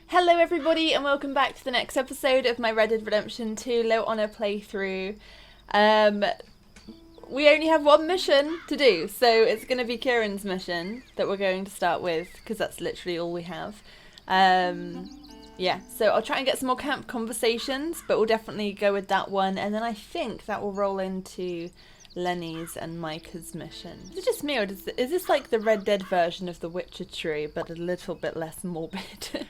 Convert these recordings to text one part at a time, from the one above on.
Hello everybody and welcome back to the next episode of my Red Dead Redemption 2 Low Honor playthrough. We only have one mission to do, so it's going to be Kieran's mission that we're going to start with, because that's literally all we have. Yeah, so I'll try and get some more camp conversations, but we'll definitely go with that one, and then I think that will roll into Lenny's and Micah's mission. Is it just me, or is this like the Red Dead version of the Witcher tree, but a little bit less morbid?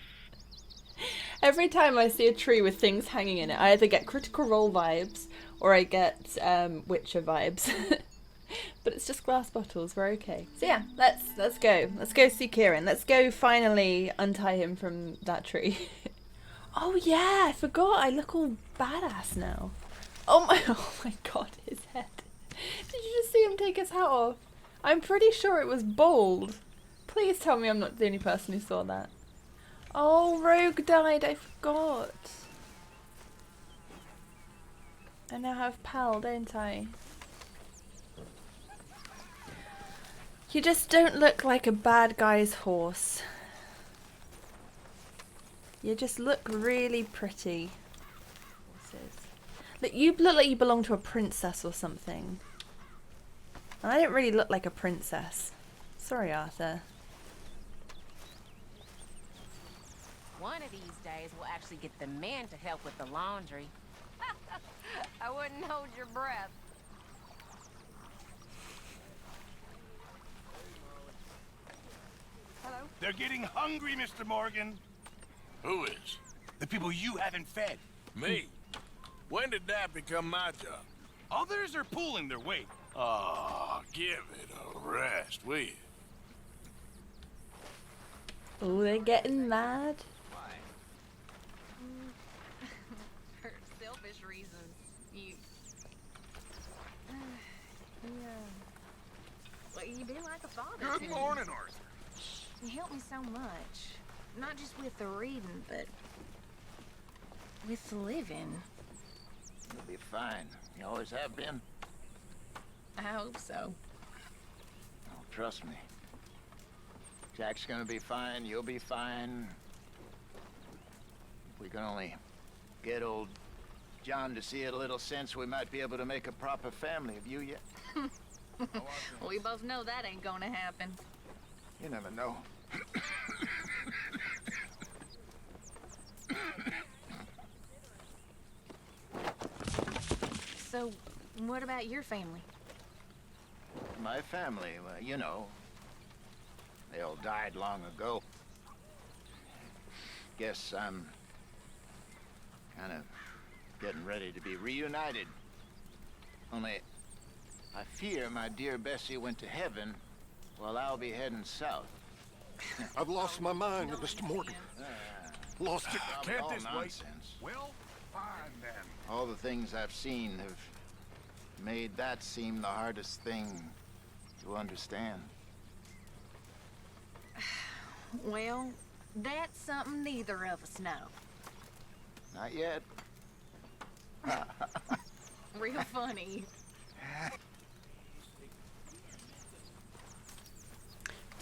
Every time I see a tree with things hanging in it, I either get Critical Role vibes or I get Witcher vibes. But it's just glass bottles, we're okay. So yeah, let's go. Let's go see Kieran. Let's go finally untie him from that tree. Oh yeah, I forgot. I look all badass now. Oh my god, his head. Did you just see him take his hat off? I'm pretty sure it was bald. Please tell me I'm not the only person who saw that. Oh, Rogue died, I forgot. I now have Pal, don't I? You just don't look like a bad guy's horse. You just look really pretty. Look, you look like you belong to a princess or something. And I don't really look like a princess. Sorry, Arthur. One of these days, we'll actually get the men to help with the laundry. I wouldn't hold your breath. Hello? They're getting hungry, Mr. Morgan. Who is? The people you haven't fed. Me? When did that become my job? Others are pulling their weight. Oh, give it a rest, will you? Oh, they're getting mad. For selfish reasons. You... yeah. Well, you do like a father to Good me. morning, Arthur. You help me so much. Not just with the reading, but with the living. You'll be fine. You always have been. I hope so. Oh, trust me. Jack's gonna be fine. You'll be fine. If we can only get old John to see a little sense, we might be able to make a proper family of you yet. We both know that ain't gonna happen. You never know. So, what about your family? My family, well, you know, they all died long ago. Guess I'm kind of getting ready to be reunited. Only, I fear my dear Bessie went to heaven while I'll be heading south. I've lost my mind, Mr. Morgan. Lost it. Can't Can't this wait? nonsense. Well, fine then. All the things I've seen have made that seem the hardest thing to understand. Well, that's something neither of us know. Not yet. Real funny.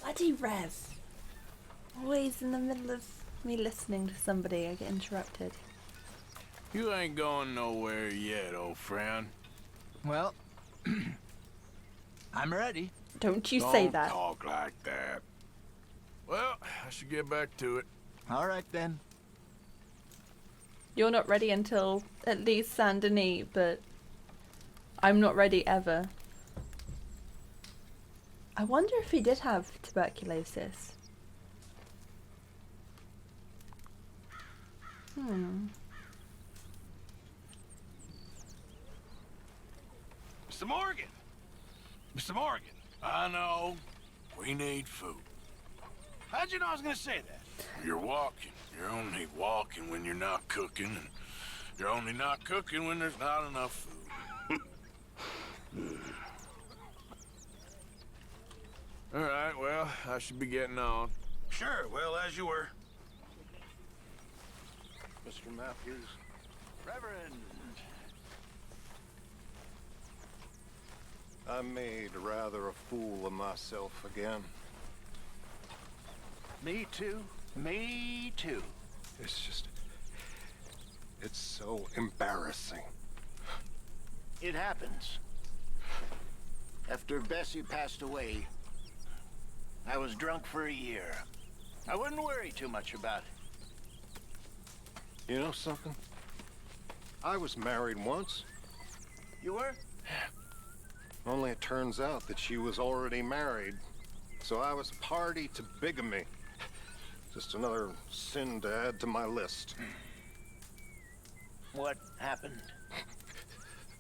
Bloody Rev. Always in the middle of me listening to somebody, I get interrupted. You ain't going nowhere yet, old friend. Well, I'm ready. Don't you say Don't that. talk like that. Well, I should get back to it. All right, then. You're not ready until at least Saint Denis, but I'm not ready ever. I wonder if he did have tuberculosis. Mr. Morgan. Mr. Morgan. I know. We need food. How'd you know I was gonna say that? You're walking. You're only walking when you're not cooking, and you're only not cooking when there's not enough food. All right, well, I should be getting on. Sure, well, as you were. Mr. Matthews. Reverend. I made rather a fool of myself again. Me too. Me too. It's so embarrassing. It happens. After Bessie passed away, I was drunk for a year. I wouldn't worry too much about it. You know something? I was married once. You were? Only it turns out that she was already married. So I was party to bigamy. Just another sin to add to my list. What happened?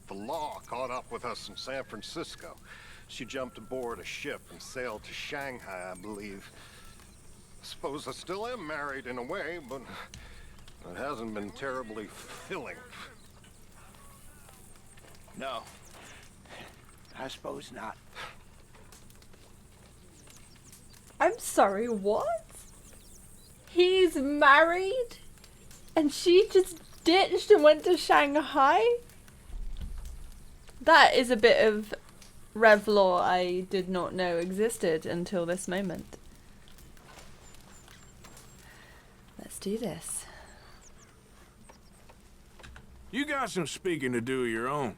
The law caught up with us in San Francisco. She jumped aboard a ship and sailed to Shanghai, I believe. I suppose I still am married in a way, but it hasn't been terribly fulfilling. No. I suppose not. I'm sorry, what? He's married? And she just ditched and went to Shanghai? That is a bit of Revlore I did not know existed until this moment. Let's do this. You got some speaking to do of your own.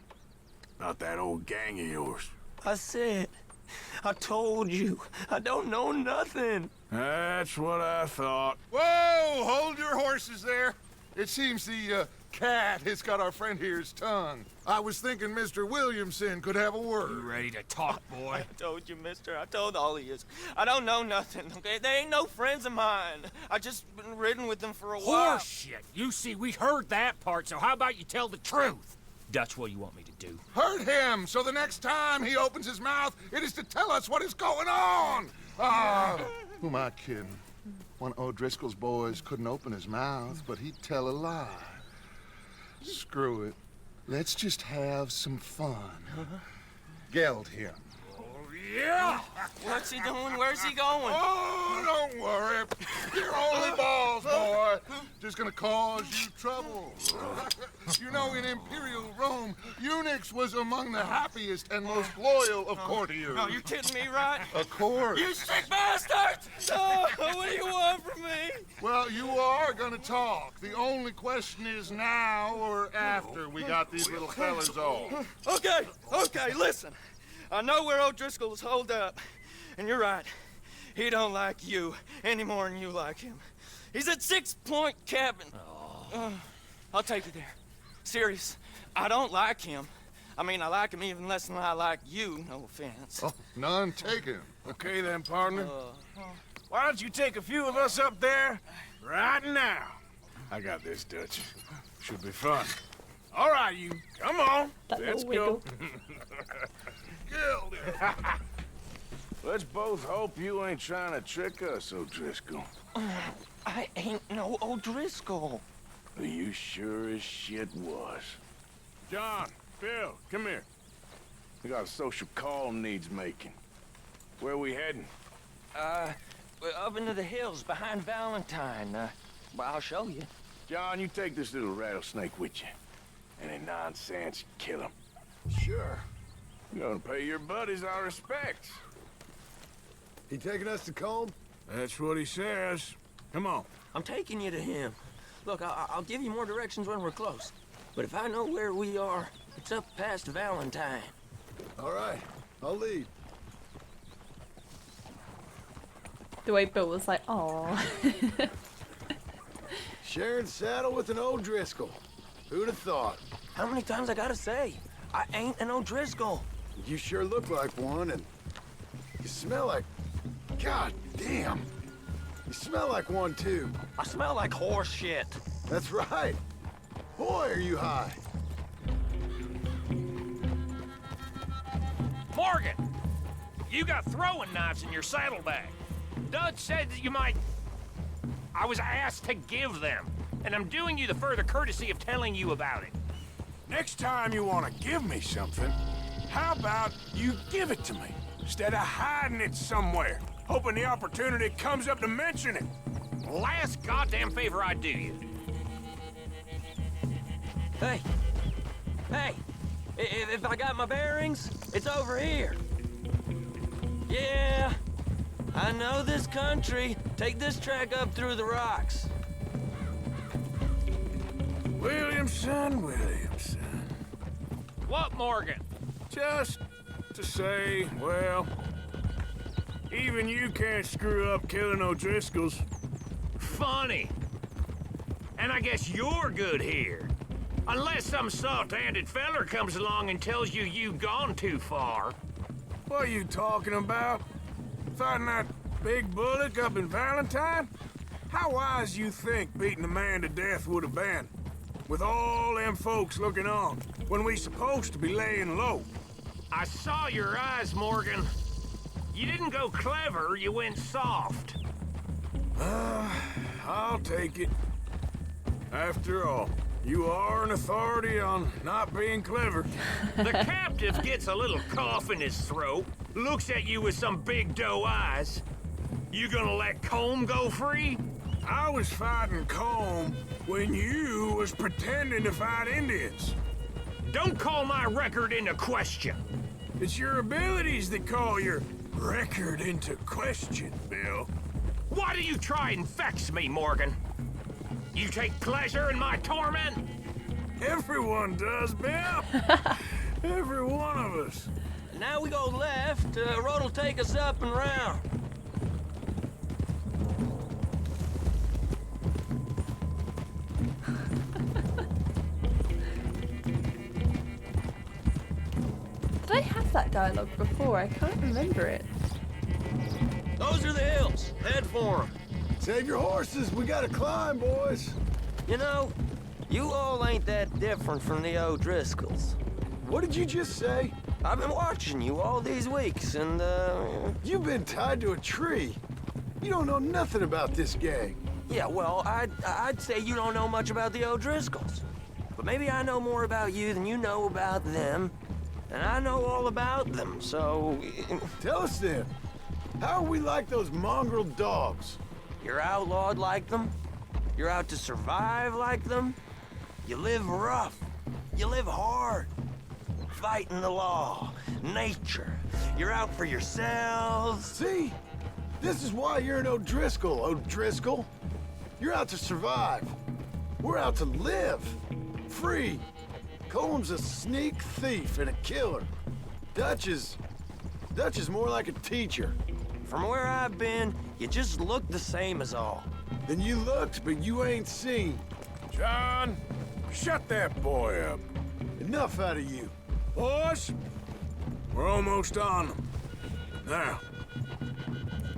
About that old gang of yours. I said, I told you, I don't know nothing. That's what I thought. Whoa! Hold your horses there. It seems the cat has got our friend here's tongue. I was thinking Mr. Williamson could have a word. Ready to talk, boy? I told you, mister. I told all of you. I don't know nothing, okay? They ain't no friends of mine. I just been ridden with them for a while. Horseshit! You see, we heard that part, so how about you tell the truth? That's what you want me to do. Hurt him, so the next time he opens his mouth, it is to tell us what is going on. Ah, who am I kidding? One of O'Driscoll's boys couldn't open his mouth, but he'd tell a lie. Screw it. Let's just have some fun. Geld him. Yeah! What's he doing? Where's he going? Oh, don't worry. You're only balls, boy. Just gonna cause you trouble. You know, in Imperial Rome, eunuchs was among the happiest and most loyal of courtiers. No, you're kidding me, right? Of course. You sick bastards! Oh, what do you want from me? Well, you are gonna talk. The only question is now or after we got these little fellas off. Okay, listen. I know where O'Driscoll is holed up, and you're right. He don't like you any more than you like him. He's at 6 Point Cabin. I'll take you there. Serious, I don't like him. I mean, I like him even less than I like you, no offense. Oh, none taken. Okay then, partner. Why don't you take a few of us up there right now? I got this, Dutch. Should be fun. All right, you. Come on. That Let's little go. wiggle. Let's both hope you ain't trying to trick us, O'Driscoll. I ain't no O'Driscoll. You sure as shit was. John, Bill, come here. We got a social call needs making. Where are we heading? Up into the hills behind Valentine. Well, I'll show you. John, you take this little rattlesnake with you. Any nonsense, kill him. Sure. You're gonna pay your buddies our respects. He taking us to Combe? That's what he says. Come on. I'm taking you to him. Look, I'll give you more directions when we're close. But if I know where we are, it's up past Valentine. All right, I'll lead. The way Bill was like, "Aw." Sharing saddle with an O'Driscoll. Who'd have thought? How many times I gotta say? I ain't an O'Driscoll. You sure look like one, and you smell like... God damn! You smell like one, too. I smell like horse shit. That's right. Boy, are you high. Morgan! You got throwing knives in your saddlebag. Dutch said that you might... I was asked to give them, and I'm doing you the further courtesy of telling you about it. Next time you want to give me something, how about you give it to me, instead of hiding it somewhere, hoping the opportunity comes up to mention it? Last goddamn favor I do you. Hey, if I got my bearings, it's over here. Yeah, I know this country. Take this track up through the rocks. Williamson. What, Morgan? Just to say, well, even you can't screw up killing O'Driscolls. Funny. And I guess you're good here. Unless some soft-handed feller comes along and tells you you've gone too far. What are you talking about? Fighting that big bullock up in Valentine? How wise you think beating a man to death would have been? With all them folks looking on, when we supposed to be laying low. I saw your eyes, Morgan. You didn't go clever, you went soft. I'll take it. After all, you are an authority on not being clever. The captive gets a little cough in his throat, looks at you with some big doe eyes. You gonna let Combe go free? I was fighting Combe when you was pretending to fight Indians. Don't call my record into question. It's your abilities that call your record into question, Bill. Why do you try and vex me, Morgan? You take pleasure in my torment? Everyone does, Bill. Every one of us. Now we go left. Road will take us up and round. Did I have that dialogue before? I can't remember it. Those are the hills. Head for them. Save your horses. We gotta climb, boys. You know, you all ain't that different from the O'Driscolls. What did you just say? I've been watching you all these weeks, and, You've been tied to a tree. You don't know nothing about this gang. yeah, well, I'd say you don't know much about the O'Driscolls. But maybe I know more about you than you know about them. And I know all about them, so... Tell us then. How are we like those mongrel dogs? You're outlawed like them. You're out to survive like them. You live rough. You live hard. Fighting the law, nature. You're out for yourselves. See? This is why you're an O'Driscoll, O'Driscoll. You're out to survive. We're out to live. Free. Comb's a sneak thief and a killer. Dutch is more like a teacher. From where I've been, you just look the same as all. Then you looked, but you ain't seen. John, shut that boy up. Enough out of you. Boys, we're almost on them. Now,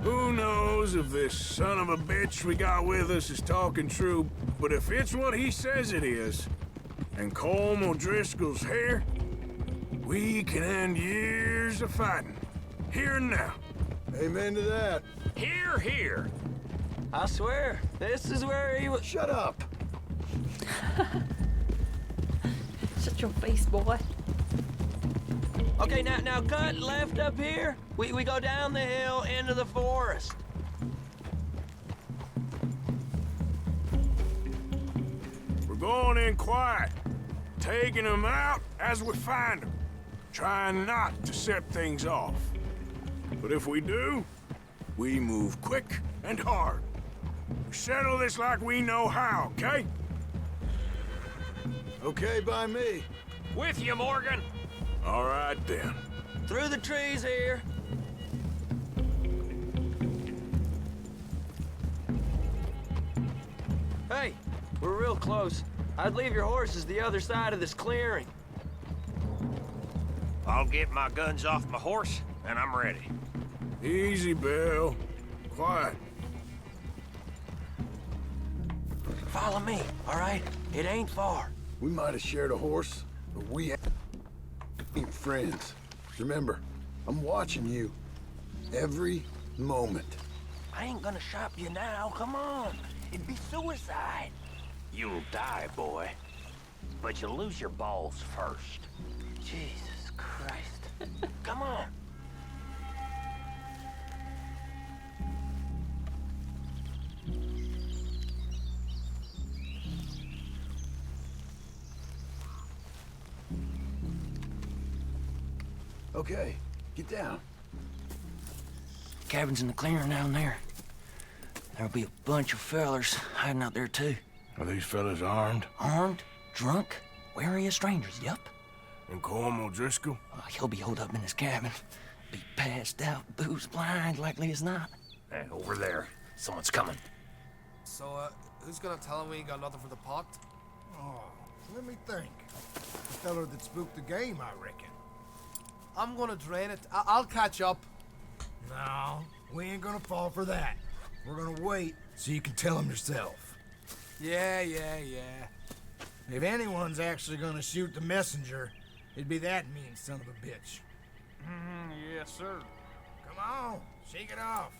who knows if this son of a bitch we got with us is talking true, but if it's what he says it is, and Colm O'Driscoll's here, we can end years of fighting. Here and now. Amen to that. Here, here. I swear, this is where he was. Shut up. Shut your face, boy. Okay, now cut left up here. We go down the hill into the forest. We're going in quiet, taking them out as we find them, trying not to set things off. But if we do, we move quick and hard. We settle this like we know how, okay? Okay by me. With you, Morgan. All right, then. Through the trees here. Hey, we're real close. I'd leave your horses the other side of this clearing. I'll get my guns off my horse, and I'm ready. Easy, Bill. Quiet. Follow me, all right? It ain't far. We might have shared a horse, but we ain't friends. Remember, I'm watching you. Every moment. I ain't gonna shop you now, come on. It'd be suicide. You'll die, boy. But you'll lose your balls first. Jesus Christ. Come on. Okay, get down. Cabin's in the clearing down there. There'll be a bunch of fellers hiding out there too. Are these fellas armed? Armed? drunk, wary of strangers, yup. And Colm O'Driscoll? He'll be holed up in his cabin. Be passed out, booze blind, likely as not. Over there. Someone's coming. So, who's gonna tell him we ain't got nothing for the pot? Oh, let me think. The feller that spooked the game, I reckon. I'm gonna drain it. I'll catch up. No, we ain't gonna fall for that. We're gonna wait so you can tell him yourself. Yeah. If anyone's actually gonna shoot the messenger, it'd be that mean son of a bitch. Yes, sir. Come on, shake it off.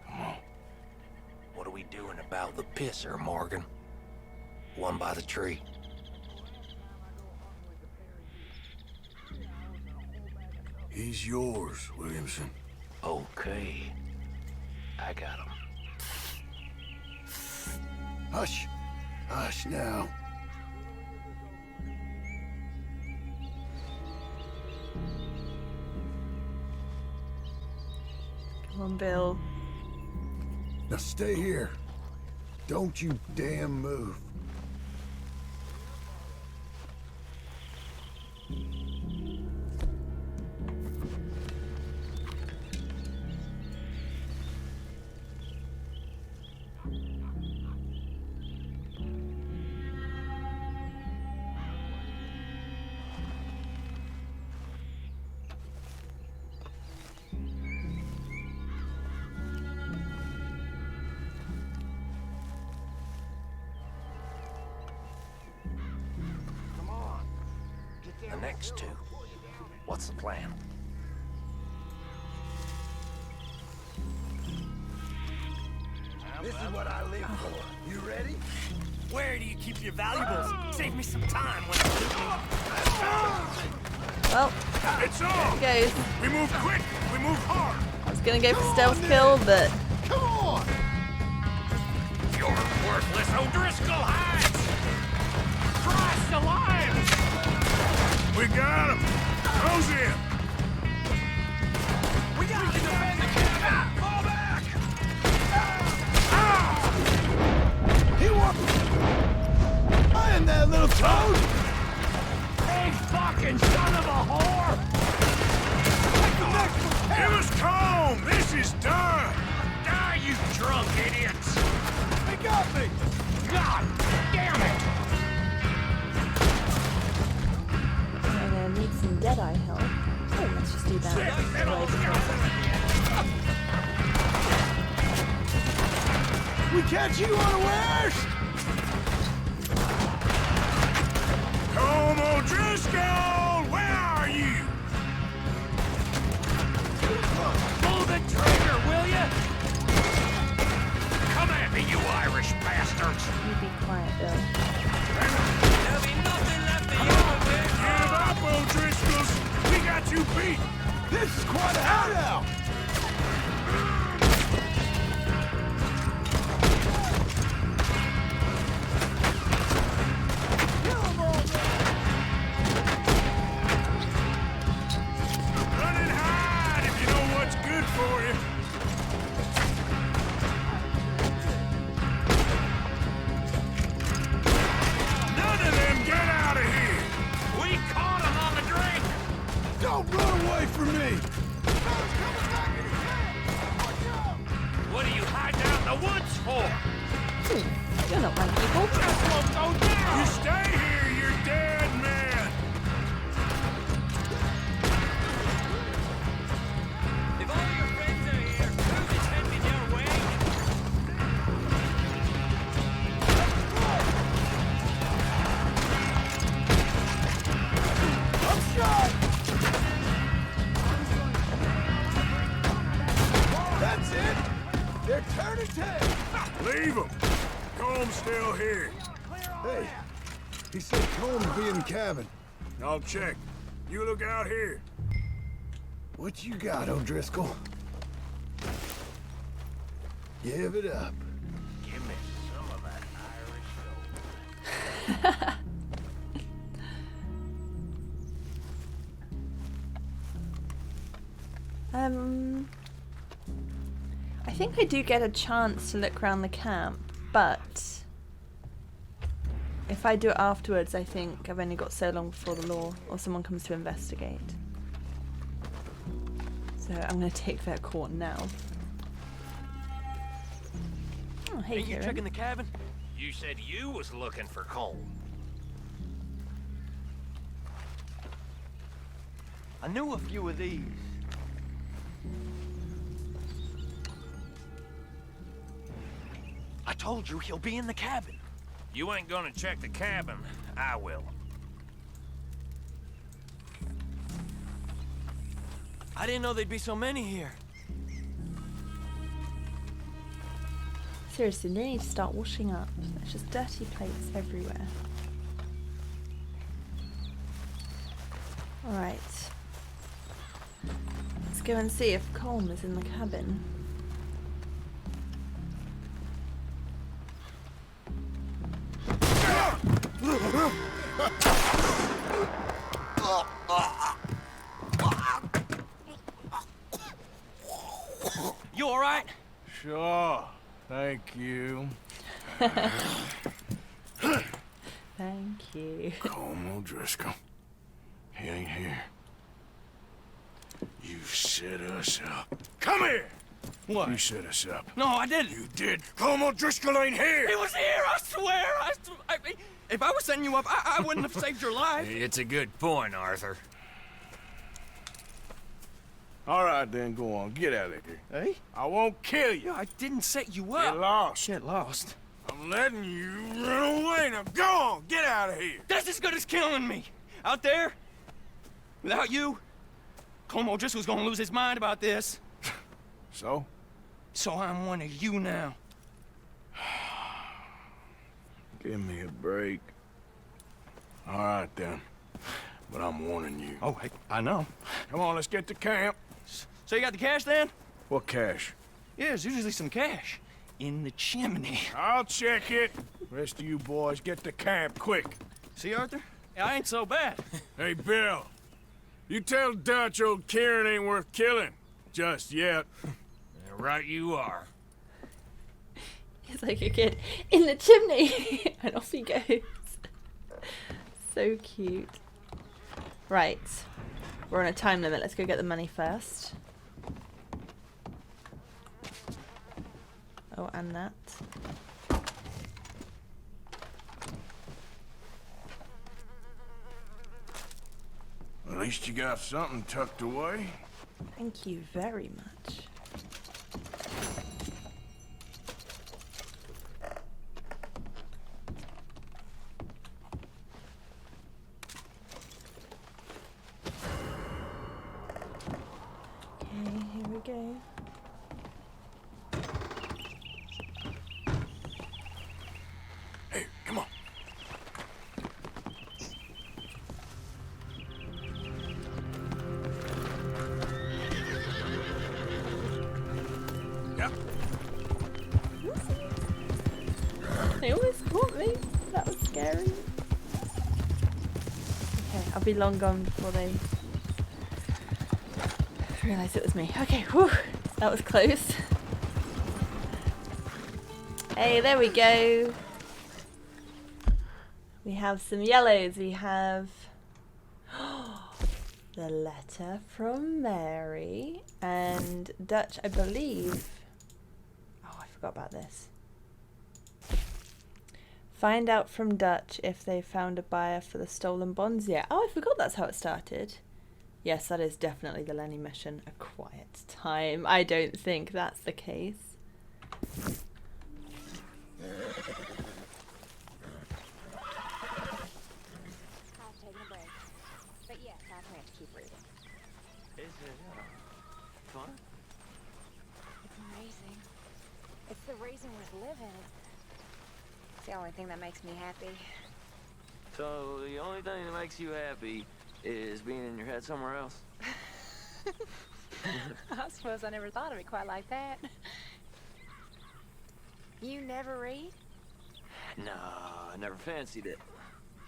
Come on. What are we doing about the pisser, Morgan? One by the tree. He's yours, Williamson. Okay. I got him. Hush. Hush now. Come on, Bill. Now stay here. Don't you damn move. The next two. What's the plan? This is what I live for. You ready? Where do you keep your valuables? Save me some time when Well, It's on! there he goes. We move quick! We move hard! I was gonna go for stealth kill, but Come on! You're worthless O'Driscoll hides! Christ alive! We got him! Close in! We got to defend the cabin! Fall back! He won! I am that little toad! Hey, fucking son of a whore! Give us Colm! This is done! Die, you drunk idiots! He got me! God damn it! I'm gonna need some Deadeye help. Oh, let's just do that. We catch you unawares! Colm O'Driscoll! Where are you? Pull the trigger, will ya? Come at me, you Irish bastards! You be quiet, Bill. There'll be nothing left of you, Give up, O'Driscolls! We got you beat! This is quite a hideout! Run and hide if you know what's good for you! None of them get out of here! We caught him on the drink! Don't run away from me! What are you hiding out in the woods for? You're not my people. This won't go down! You stay here, you're dead man! If all your friends are here, who's heading your way? I'm shot! That's it! They're turning tail! Leave them! Colm's still here. Hey, he said Colm be in the cabin. I'll check. You look out here. What you got, O'Driscoll? Give it up. Give me some of that Irish gold. I think I do get a chance to look around the camp, but If I do it afterwards, I think I've only got so long before the law or someone comes to investigate. So I'm going to take their call now. Oh, hey, Ain't you Kieran. checking the cabin? You said you was looking for coal. I knew a few of these. I told you he'll be in the cabin. You ain't gonna check the cabin. I will. I didn't know there'd be so many here. Seriously, they need to start washing up. There's just dirty plates everywhere. Alright. Let's go and see if Colm is in the cabin. You all right? Sure. Thank you. Thank you. Colm O'Driscoll. He ain't here. You set us up. Come here! What? You set us up. No, I didn't. You did. Colm O'Driscoll ain't here! He was here, I swear! I mean, if I was setting you up, I wouldn't have saved your life. It's a good point, Arthur. All right, then, go on. Get out of here. Hey? I won't kill you. I didn't set you up. Get lost. Get lost. I'm letting you run away. Now go on. Get out of here. That's as good as killing me. Out there, without you, Colm O'Driscoll's gonna lose his mind about this. So? So I'm one of you now. Give me a break. All right, then. But I'm warning you. Oh, hey, I know. Come on, let's get to camp. So you got the cash then? What cash? Yeah, there's usually some cash. In the chimney. I'll check it. Rest of you boys, get to camp, quick. See, Arthur? I ain't so bad. Hey, Bill. You tell Dutch old Kieran ain't worth killing. Just yet. Right you are. He's like a kid in the chimney. And off he goes. So cute. Right. We're on a time limit. Let's go get the money first. Oh, and that. At least you got something tucked away. Thank you very much. Okay, here we go. Hey, come on. Yeah. They almost caught me. That was scary. Okay, I'll be long gone before they realise it was me. Okay, whew. That was close. Hey, there we go. We have some yellows. We have the letter from Mary and Dutch, I believe. Oh, I forgot about this. Find out from Dutch if they found a buyer for the stolen bonds yet. Oh, I forgot that's how it started. Yes, that is definitely the Lenny mission. A quiet time. I don't think that's the case. I've taken a break. But yes, I plan to keep reading. Is it, fun? It's amazing. It's the reason we're living. It's the only thing that makes me happy. So, the only thing that makes you happy is being in your head somewhere else? I suppose I never thought of it quite like that. You never read? No, I never fancied it.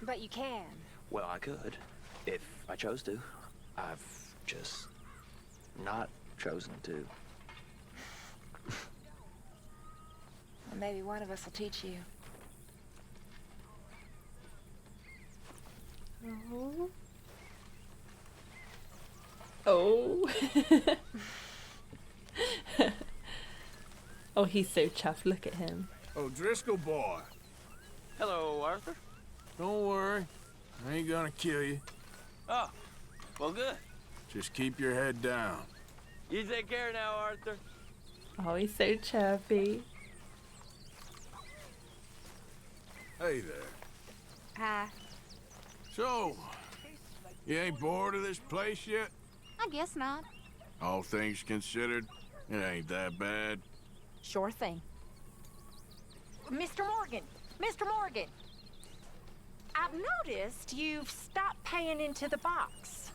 But you can. Well, I could, if I chose to. I've just not chosen to. Well, maybe one of us will teach you. Oh. Oh. Oh, he's so chuffed. Look at him. Oh, Driscoll boy. Hello, Arthur. Don't worry. I ain't gonna kill you. Oh, well, good. Just keep your head down. You take care now, Arthur. Oh, he's so chirpy. Hey there. Hi. So, you ain't bored of this place yet? I guess not. All things considered, it ain't that bad. Sure thing. Mr. Morgan! Mr. Morgan! I've noticed you've stopped paying into the box.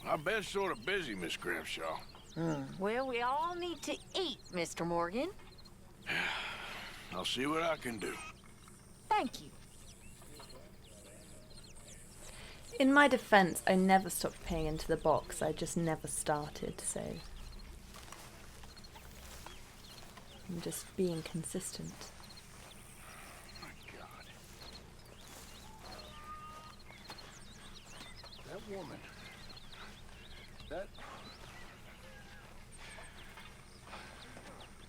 I've been sort of busy, Miss Grimshaw. Well, we all need to eat, Mr. Morgan. I'll see what I can do. Thank you. In my defense, I never stopped paying into the box. I just never started, so I'm just being consistent. My God. That woman. That...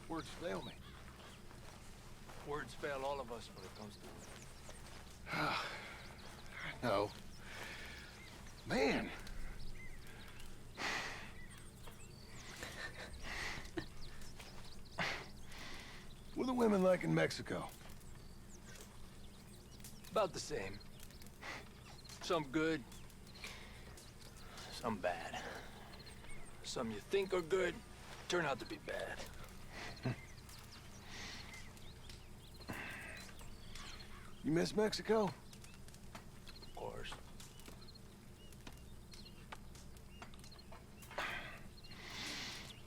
Words fail me. Words fail all of us when it comes to it. I know. Man. What are the women like in Mexico? About the same. Some good, some bad. Some you think are good turn out to be bad. You miss Mexico? Of course.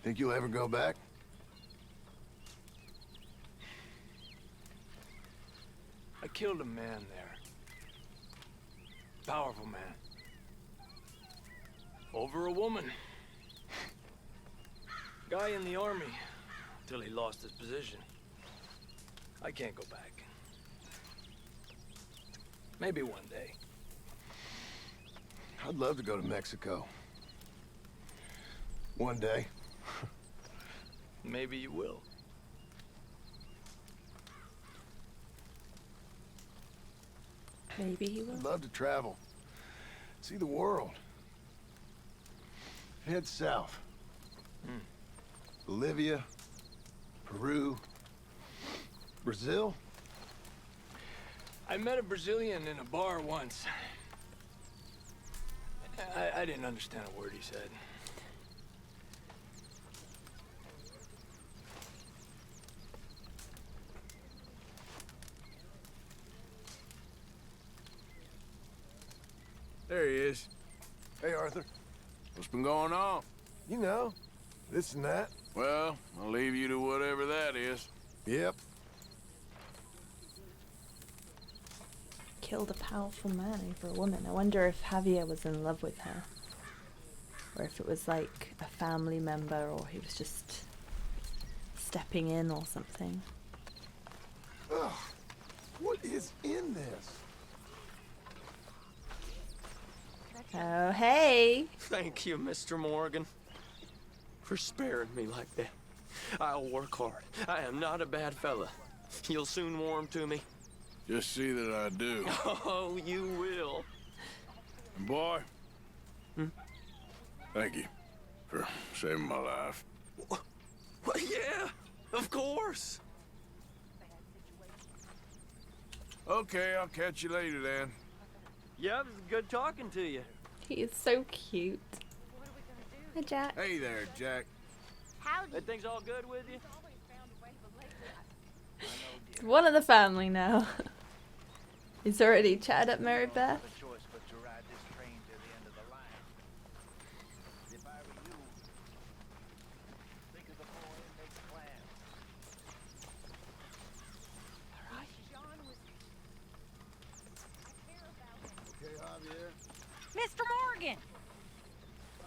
Think you'll ever go back? I killed a man there. Powerful man. Over a woman. Guy in the army, till he lost his position. I can't go back. Maybe one day. I'd love to go to Mexico. One day. Maybe you will. Maybe he will. I'd love to travel. See the world. Head south. Bolivia, Peru, Brazil. I met a Brazilian in a bar once. I didn't understand a word he said. There he is. Hey, Arthur. What's been going on? You know, this and that. Well, I'll leave you to whatever that is. Yep. Killed a powerful man over a woman. I wonder if Javier was in love with her. Or if it was like a family member, or he was just stepping in or something. Ugh. What is in this? Oh, hey! Thank you, Mr. Morgan, for sparing me like that. I'll work hard. I am not a bad fella. You'll soon warm to me. Just see that I do. Oh, you will. And boy, thank you for saving my life. Well, yeah, of course. Okay, I'll catch you later then. Yeah, it was good talking to you. He is so cute. Hi, Jack. Hey there, Jack. Are things all good with you? One of the family now. He's already chatted up Mary Beth. Mr. Morgan!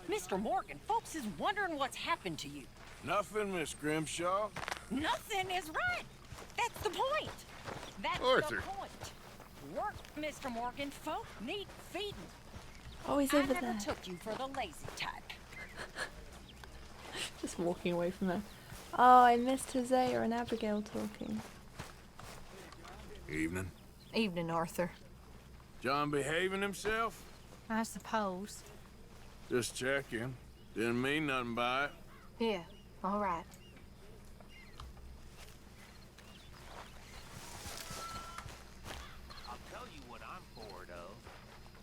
Mr. Morgan, folks is wondering what's happened to you. Nothing, Miss Grimshaw. Nothing is right. That's the point. That's Arthur. the point. Work, Mr. Morgan. Folk need feeding. Oh, he's I over never there. took you for the lazy type. Just walking away from her. Oh, I missed Hosea and Abigail talking. Evening. Evening, Arthur. John behaving himself? I suppose. Just checking. Didn't mean nothing by it. Yeah, all right. I'll tell you what I'm bored of.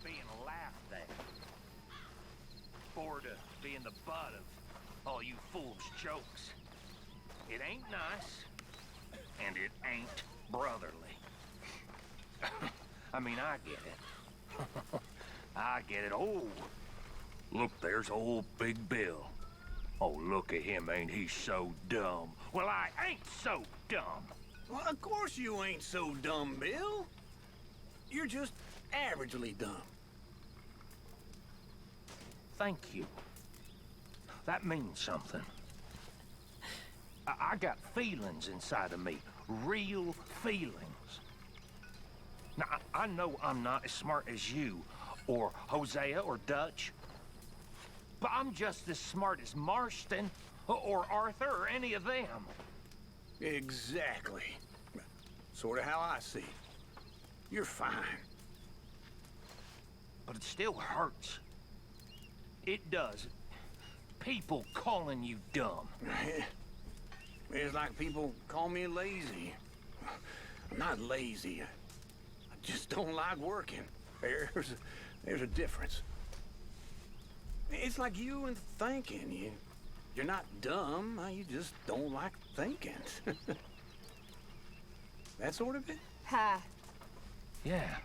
Being laughed at. Bored of being the butt of all you fools' jokes. It ain't nice, and it ain't brotherly. I mean, I get it. I get it. Oh, look, there's old Big Bill. Oh, look at him, ain't he so dumb? Well, I ain't so dumb. Well, of course you ain't so dumb, Bill. You're just averagely dumb. Thank you. That means something. I got feelings inside of me. Real feelings. Now, I know I'm not as smart as you, or Hosea, or Dutch. But I'm just as smart as Marston, or Arthur, or any of them. Exactly. Sort of how I see it. You're fine. But it still hurts. It does. People calling you dumb. It's like people call me lazy. I'm not lazy. I just don't like working. There's a difference. It's like you and thinking. You're not dumb. You just don't like thinking. That sort of it? Hi. Yeah.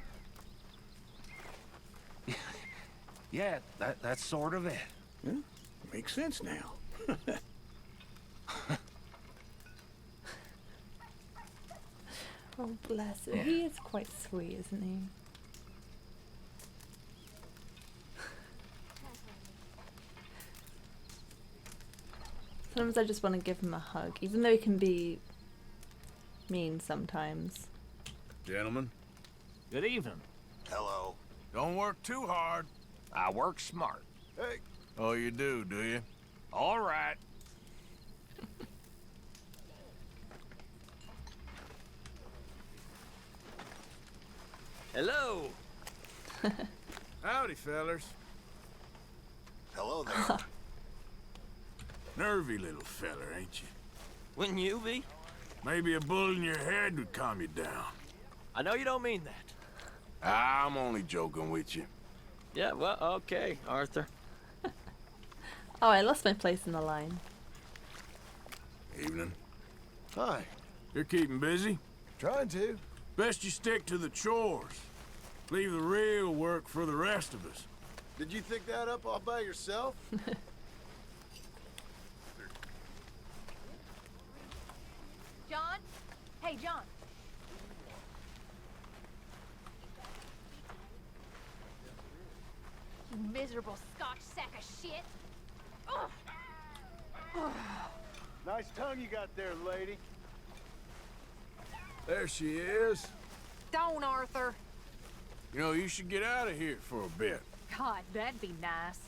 Yeah, that's sort of it. Yeah, makes sense now. Oh, bless him. He is quite sweet, isn't he? Sometimes I just want to give him a hug, even though he can be mean sometimes. Gentlemen. Good evening. Hello. Don't work too hard. I work smart. Hey. Oh, you do you? All right. Hello. Howdy, fellers. Hello there. Nervy little feller, ain't you? Wouldn't you be? Maybe a bullet in your head would calm you down. I know you don't mean that. I'm only joking with you. Yeah, well, okay, Arthur. Oh, I lost my place in the line. Evening. Hi. You're keeping busy? Trying to. Best you stick to the chores. Leave the real work for the rest of us. Did you think that up all by yourself? John? Hey, John. You miserable Scotch sack of shit. Ugh. Nice tongue you got there, lady. There she is. Don't, Arthur. You know, you should get out of here for a bit. God, that'd be nice.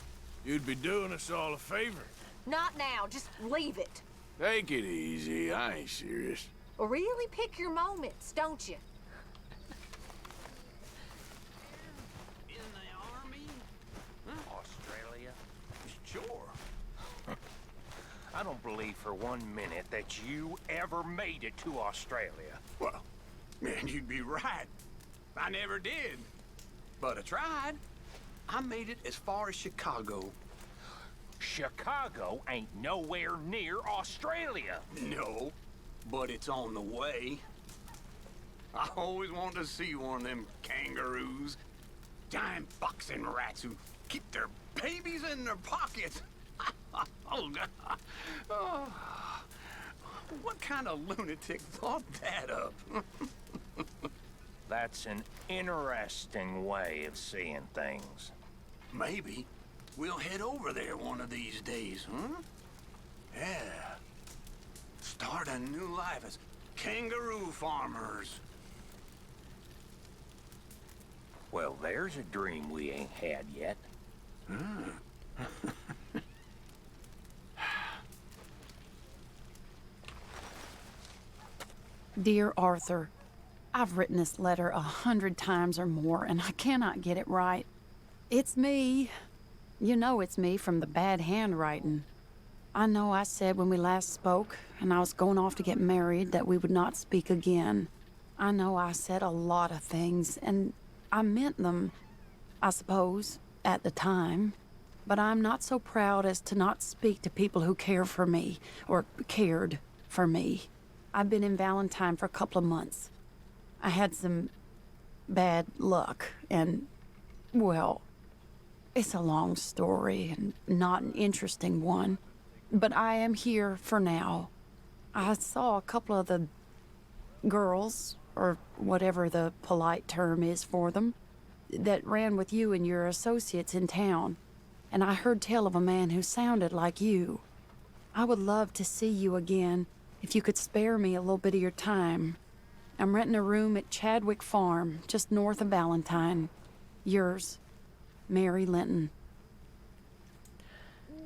You'd be doing us all a favor. Not now. Just leave it. Take it easy. I ain't serious. Really pick your moments, don't you? In the army? Australia? Sure. I don't believe for 1 minute that you ever made it to Australia. Well, man, you'd be right. I never did. But I tried. I made it as far as Chicago. Chicago ain't nowhere near Australia. No, but it's on the way. I always wanted to see one of them kangaroos. Giant boxing rats who keep their babies in their pockets. Oh, God. Oh, what kind of lunatic thought that up? That's an interesting way of seeing things. Maybe we'll head over there one of these days, huh? Yeah. Start a new life as kangaroo farmers. Well, there's a dream we ain't had yet. Dear Arthur, I've written this letter 100 times or more, and I cannot get it right. It's me. You know it's me from the bad handwriting. I know I said when we last spoke, and I was going off to get married, that we would not speak again. I know I said a lot of things, and I meant them, I suppose, at the time. But I'm not so proud as to not speak to people who care for me, or cared for me. I've been in Valentine for a couple of months. I had some bad luck, and, well, it's a long story and not an interesting one. But I am here for now. I saw a couple of the girls, or whatever the polite term is for them, that ran with you and your associates in town. And I heard tell of a man who sounded like you. I would love to see you again, if you could spare me a little bit of your time. I'm renting a room at Chadwick Farm, just north of Valentine. Yours, Mary Linton.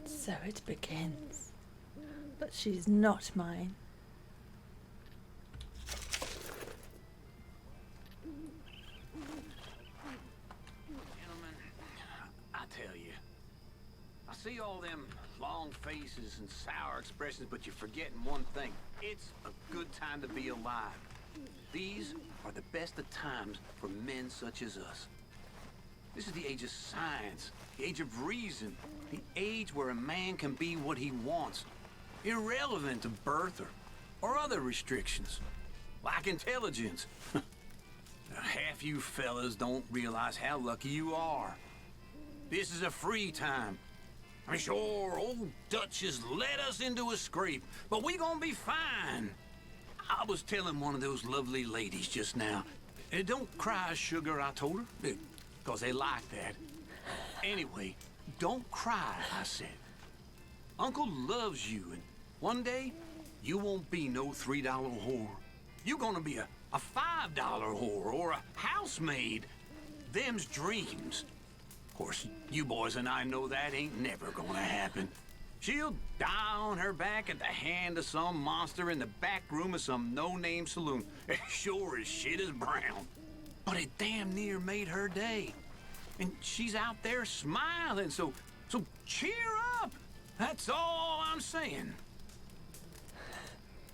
So it begins. But she's not mine. Gentlemen, I tell you, I see all them long faces and sour expressions, but you're forgetting one thing. It's a good time to be alive. These are the best of times for men such as us. This is the age of science, the age of reason, the age where a man can be what he wants, irrelevant of birth or other restrictions, like intelligence. Half you fellas don't realize how lucky you are. This is a free time. I mean, sure, old Dutch has led us into a scrape, but we gonna be fine. I was telling one of those lovely ladies just now, don't cry, sugar, I told her, because they like that. Anyway, don't cry, I said. Uncle loves you, and one day, you won't be no $3 whore. You're gonna be a $5 whore or a housemaid. Them's dreams. Of course, you boys and I know that ain't never gonna happen. She'll die on her back at the hand of some monster in the back room of some no-name saloon. Sure as shit as brown. But it damn near made her day. And she's out there smiling, so cheer up. That's all I'm saying.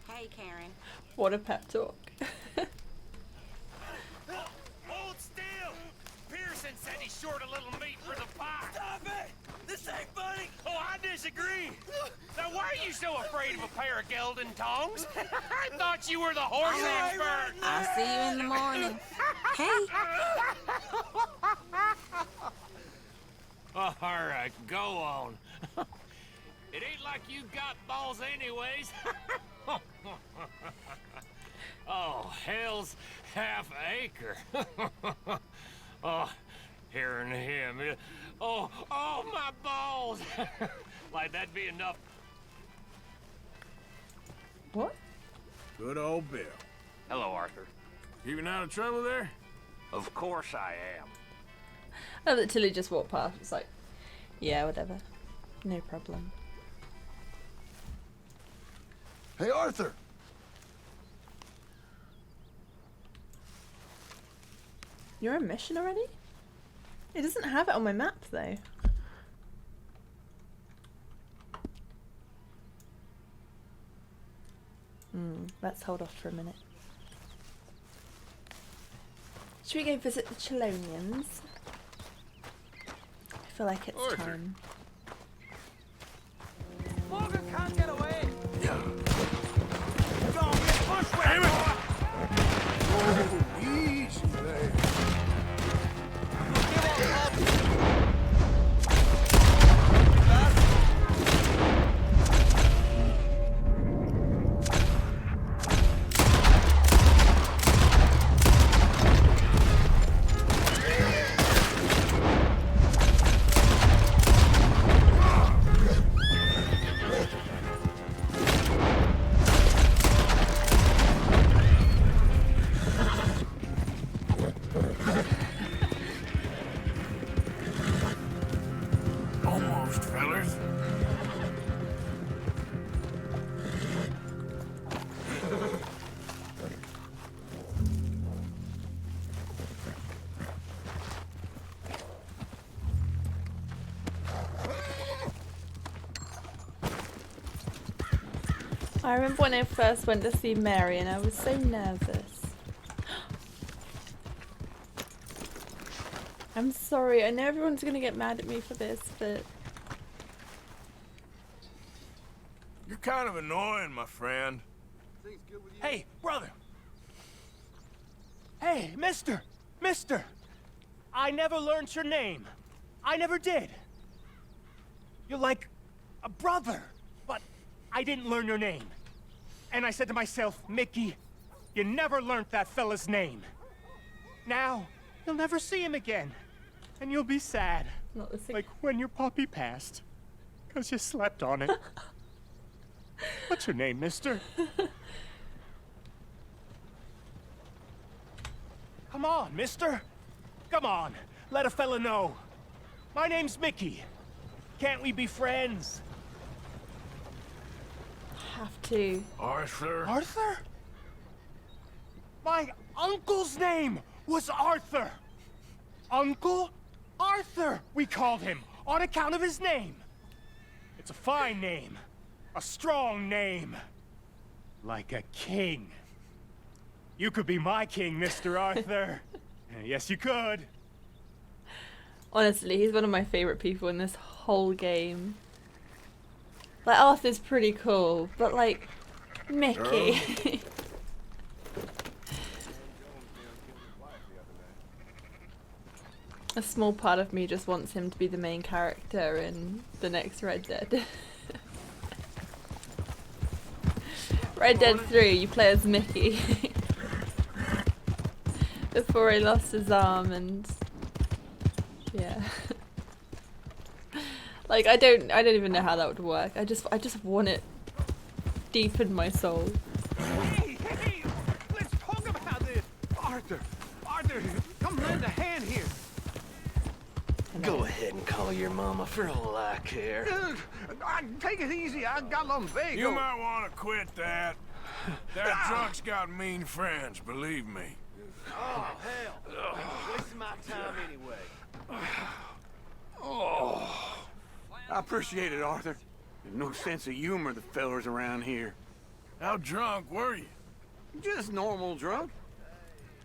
Hey, Kieran. What a pep talk. Hold still! Pearson said he's short a little meat for the pie. Stop it! This ain't funny! Oh, I disagree. Now, why are you so afraid of a pair of gelding tongs? I thought you were the horse expert. I'll see you in the morning. Hey. All right, go on. It ain't like you got balls anyways. Oh, hell's half acre. Oh, hearing him. Oh, my balls. Like, that'd be enough. What? Good old Bill. Hello, Arthur. Keeping out of trouble there? Of course I am. I love that Tilly just walked past. It's like, yeah, whatever. No problem. Hey, Arthur! You're on mission already? It doesn't have it on my map, though. Let's hold off for a minute. Should we go visit the Chelonians? I feel like it's Arthur. time. Smoker can't get away! Go, get bushwhacked, boy! Oh, easy there. I remember when I first went to see Mary and I was so nervous. I'm sorry, I know everyone's gonna get mad at me for this, but... You're kind of annoying, my friend. Hey, brother. Hey, mister. I never learned your name. I never did. You're like a brother, but I didn't learn your name. And I said to myself, Mickey, you never learned that fella's name. Now, you'll never see him again. And you'll be sad. Like when your puppy passed. 'Cause you slept on it. What's your name, mister? Come on, mister. Come on. Let a fella know. My name's Mickey. Can't we be friends? Have to. Arthur? Arthur? My uncle's name was Arthur. Uncle Arthur, we called him, on account of his name. It's a fine name. A strong name. Like a king. You could be my king, Mr. Arthur. Yes, you could. Honestly, he's one of my favourite people in this whole game. Like, Arthur's pretty cool, but like, Mickey. A small part of me just wants him to be the main character in the next Red Dead. Red Dead 3, you play as Mickey. Before he lost his arm and... yeah. Like, I don't even know how that would work. I just want it deep in my soul. Hey, let's talk about this. Arthur, come lend a hand here. Go ahead and call your mama for all I care. Take it easy, I got lumbago. You might want to quit that. That drunk's got mean friends, believe me. Oh, hell. Wasting my time anyway. Oh, I appreciate it, Arthur. There's no sense of humor the fellers around here. How drunk were you? Just normal drunk.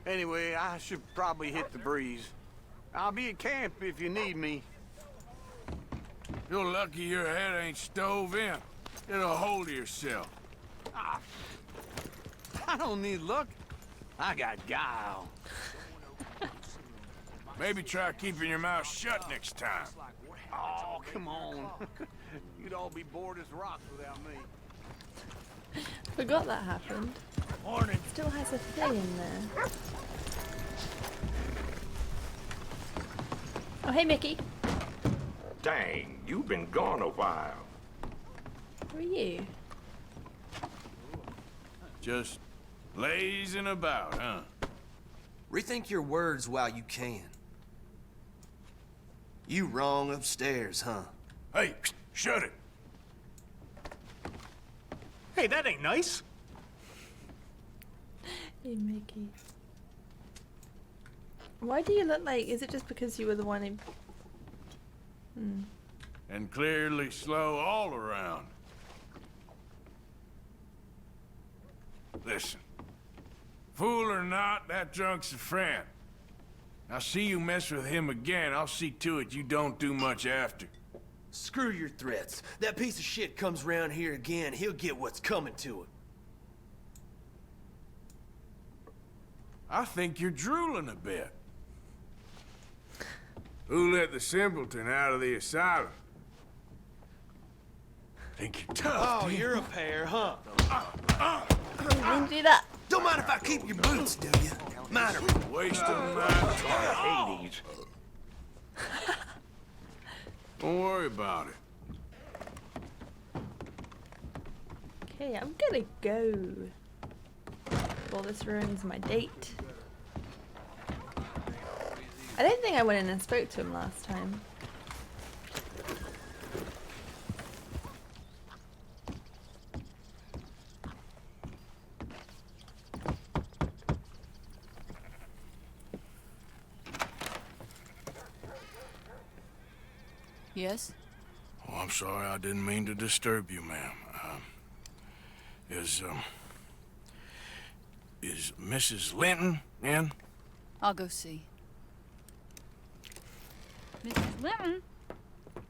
Anyway, I should probably hit the breeze. I'll be at camp if you need me. You're lucky your head ain't stove in. Get a hold of yourself. I don't need luck. I got guile. Maybe try keeping your mouth shut next time. Oh, come on. You'd all be bored as rocks without me. Forgot that happened. Morning. Still has a thing in there. Oh, hey, Mickey. Dang, you've been gone a while. Who are you? Just lazing about, huh? Rethink your words while you can. You wrong upstairs, huh? Hey, shut it. Hey, that ain't nice. Hey, Mickey. Why do you look like... is it just because you were the one who... And clearly slow all around. Listen. Fool or not, that drunk's a friend. Now see you mess with him again, I'll see to it you don't do much after. Screw your threats. That piece of shit comes round here again, he'll get what's coming to him. I think you're drooling a bit. Who let the simpleton out of the asylum? Think you're tough? Oh, you're a pair, huh? Don't do that. Don't mind if I keep your boots, do you? Mine are... Wasting my time. 80s. Don't worry about it. Okay, I'm gonna go. Well, this ruins my date. I don't think I went in and spoke to him last time. Yes? Oh, I'm sorry, I didn't mean to disturb you, ma'am. Is Mrs. Linton in? I'll go see. Mrs. Linton,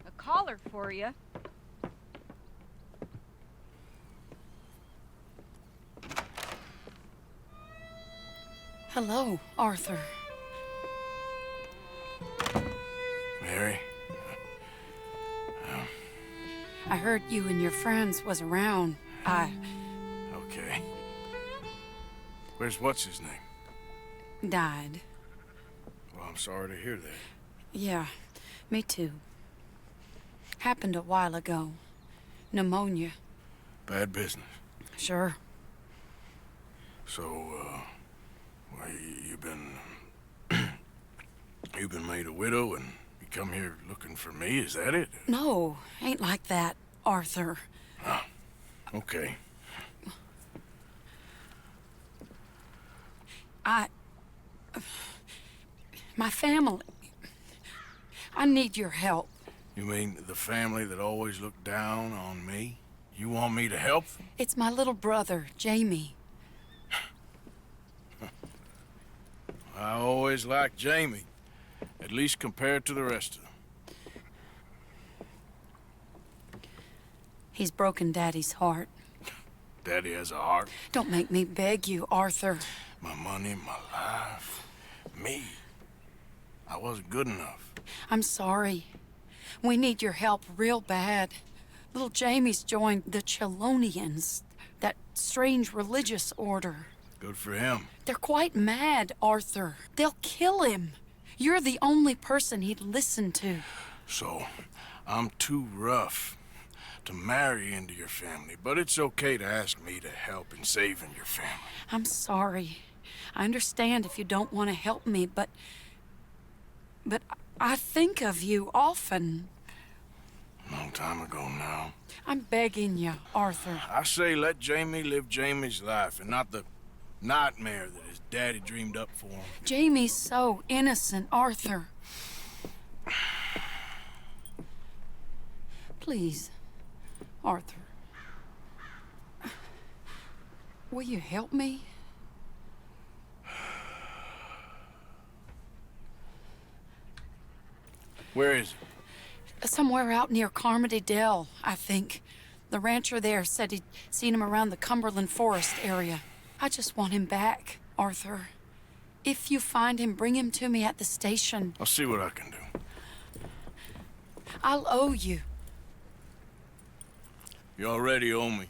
a caller for you. Hello, Arthur. Mary? I heard you and your friends was around. Okay. Where's what's-his name? Died. Well, I'm sorry to hear that. Yeah, me too. Happened a while ago. Pneumonia. Bad business. Sure. So, well, you've been... you've been made a widow and you come here looking for me, is that it? No, ain't like that, Arthur. Oh, okay. My family. I need your help. You mean the family that always looked down on me? You want me to help them? It's my little brother, Jamie. I always liked Jamie, at least compared to the rest of them. He's broken Daddy's heart. Daddy has a heart. Don't make me beg you, Arthur. My money, my life, me. I wasn't good enough. I'm sorry. We need your help real bad. Little Jamie's joined the Chelonians, that strange religious order. Good for him. They're quite mad, Arthur. They'll kill him. You're the only person he'd listen to. So, I'm too rough to marry into your family, but it's okay to ask me to help in saving your family. I'm sorry. I understand if you don't want to help me, but I think of you often. Long time ago now. I'm begging you, Arthur. I say let Jamie live Jamie's life and not the nightmare that his daddy dreamed up for him. Jamie's so innocent, Arthur. Please, Arthur. Will you help me? Where is he? Somewhere out near Carmody Dell, I think. The rancher there said he'd seen him around the Cumberland Forest area. I just want him back, Arthur. If you find him, bring him to me at the station. I'll see what I can do. I'll owe you. You already owe me.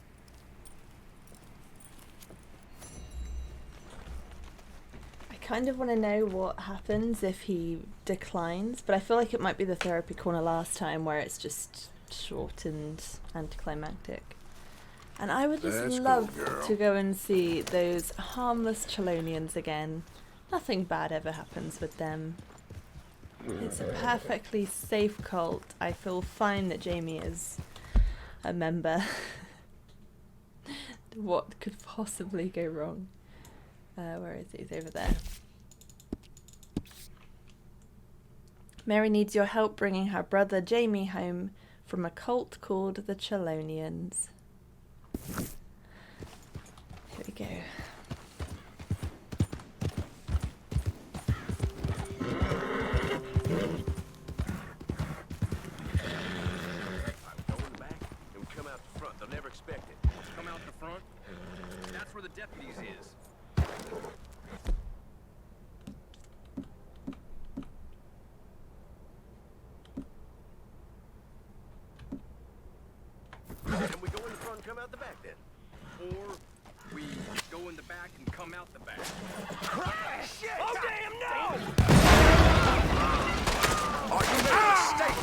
I kind of want to know what happens if he declines, but I feel like it might be the therapy corner last time where it's just short and anticlimactic. And I would just love to go and see those harmless Chelonians again. Nothing bad ever happens with them. It's a perfectly safe cult. I feel fine that Jamie is a member. What could possibly go wrong? Where is he? He's over there. Mary needs your help bringing her brother Jamie home from a cult called the Chelonians. Here we go. Expect it. Let's come out the front. That's where the deputies is. Can we go in the front and come out the back then? Or we go in the back and come out the back? Shit! Oh damn no! Are you making a mistake?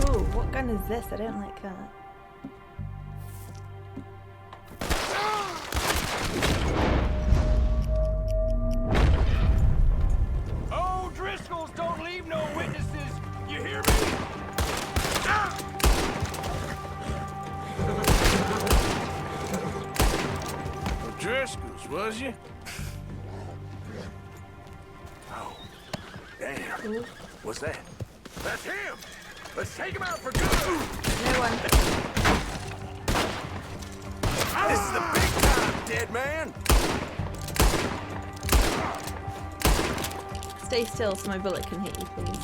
Oh, what gun is this? I don't like that. Oh, Driscolls don't leave no witnesses. You hear me? Driscolls, was you? Oh, damn. What's that? That's him. Let's take him out for good! No one. This is the big time, dead man! Stay still so my bullet can hit you, please.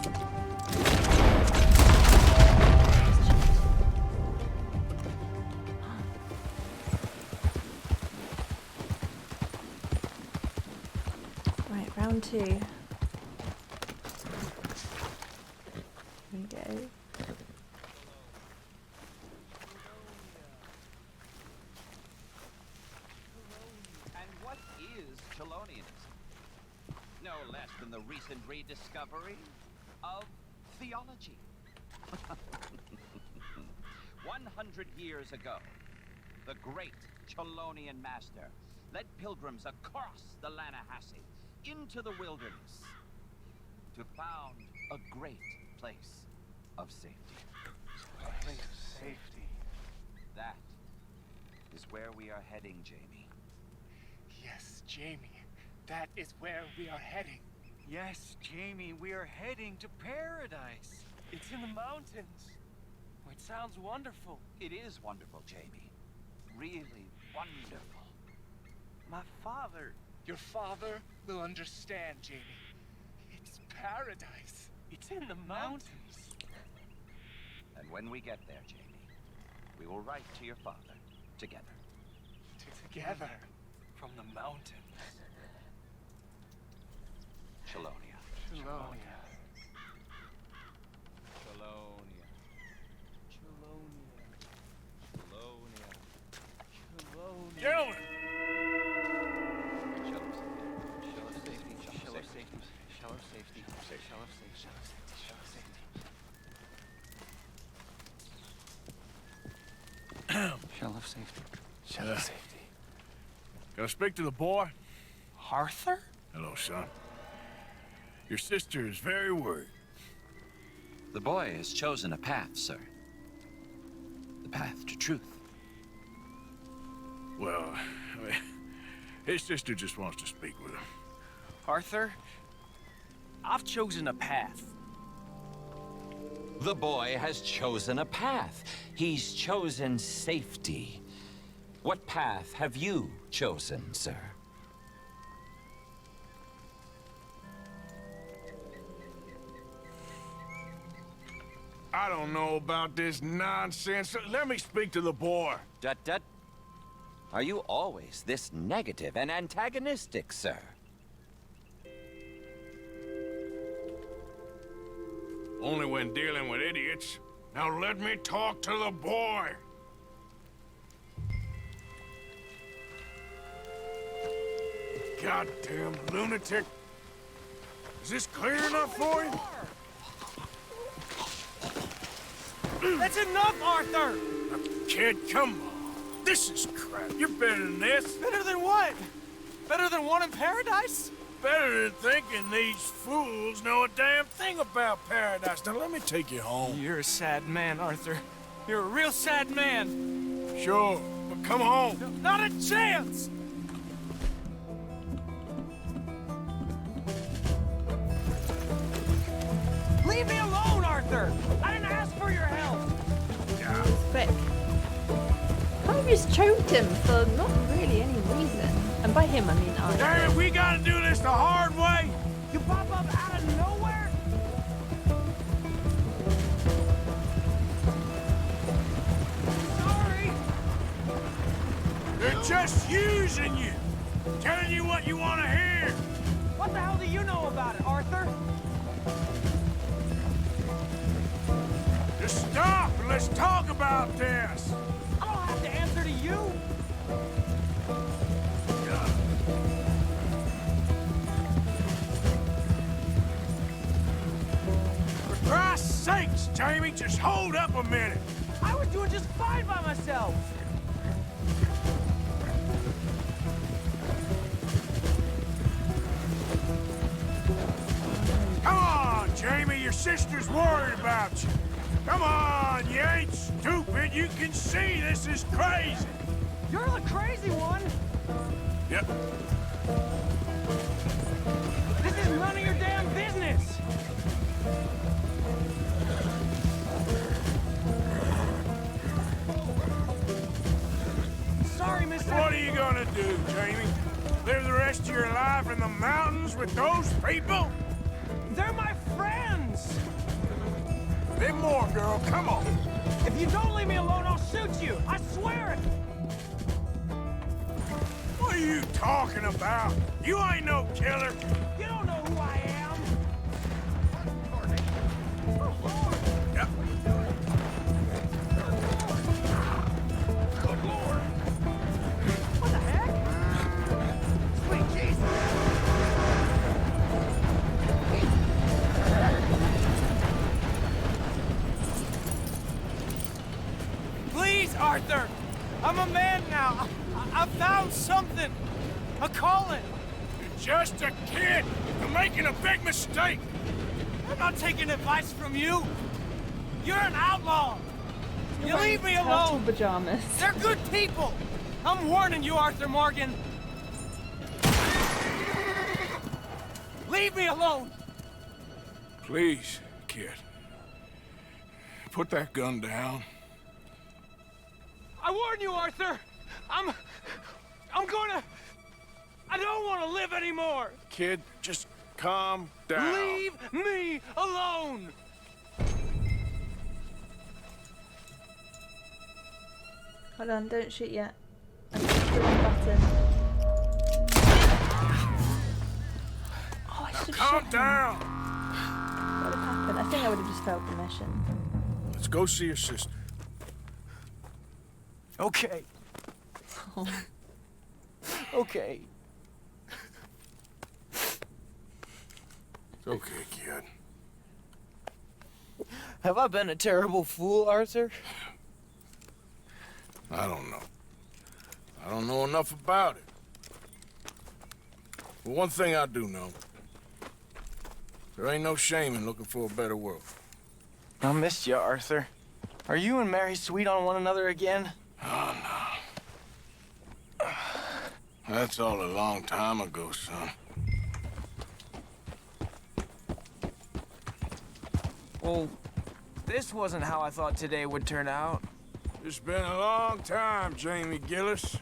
Right, round 2. Here we go. No less than the recent rediscovery of theology. 100 years ago, the great Chelonian master led pilgrims across the Lannahechee into the wilderness to found a great place of safety. Place of safety. That is where we are heading, Jamie. Yes, Jamie. That is where we are heading. Yes, Jamie, we are heading to paradise. It's in the mountains. It sounds wonderful. It is wonderful, Jamie. Really wonderful. My father... Your father will understand, Jamie. It's paradise. It's in the mountains. And when we get there, Jamie, we will write to your father together. Together from the mountains. Chelonia. Chelonia. Chelonia. Chelonia. Chelonia. Gentlemen! Shell of safety. Shell of safety. Shell of safety. Shell of safety. Shell of safety. Shell of safety. Shell of safety. Shell of safety. Can I speak to the boy? Arthur? Hello, son. Your sister is very worried. The boy has chosen a path, sir. The path to truth. Well, his sister just wants to speak with him. Arthur, I've chosen a path. The boy has chosen a path. He's chosen safety. What path have you chosen, sir? I don't know about this nonsense. Let me speak to the boy. Dut. Are you always this negative and antagonistic, sir? Only when dealing with idiots. Now let me talk to the boy. Goddamn lunatic. Is this clear enough for you? That's enough, Arthur! Kid, come on. This is crap. You're better than this. Better than what? Better than one in paradise? Better than thinking these fools know a damn thing about paradise. Now let me take you home. You're a sad man, Arthur. You're a real sad man. Sure, but come home. No, not a chance! Leave me alone, Arthur! I didn't ask for your help! Quick. Kind of just choked him for not really any reason. And by him, I mean I. Damn it, we gotta do this the hard way. You pop up out of nowhere? Sorry! They're just using you. Telling you what you want to hear. What the hell do you know about it, Arthur? Just stop and let's talk about this. I don't have to answer to you. For Christ's sakes, Jamie, just hold up a minute. I was doing just fine by myself. Come on, Jamie, your sister's worried about you. Come on, you ain't stupid. You can see this is crazy. You're the crazy one. Yep. This is none of your damn business. rest of your life in the mountains with those people? They're my friends! Bit more, girl, come on. If you don't leave me alone, I'll shoot you! I swear it! What are you talking about? You ain't no killer. You don't know who I am! Yep. Good Lord! What the heck? Sweet Jesus! Please, Arthur! I'm a man now. I found something. A calling. You're just a kid. You're making a big mistake. I'm not taking advice from you. You're an outlaw. You leave me alone. Pajamas. They're good people. I'm warning you, Arthur Morgan. Leave me alone. Please, kid. Put that gun down. I warn you, Arthur. I don't want to live anymore. Kid, just calm down. Leave me alone. Hold on, don't shoot yet. I pushed the wrong button. Oh, I should have Calm down. What would have happened? I think I would have just failed the mission. Let's go see your sister. Okay. Okay. It's okay, kid. Have I been a terrible fool, Arthur? I don't know. I don't know enough about it. But one thing I do know. There ain't no shame in looking for a better world. I missed you, Arthur. Are you and Mary sweet on one another again? Oh, no. That's all a long time ago, son. Well, this wasn't how I thought today would turn out. It's been a long time, Jamie Gillis.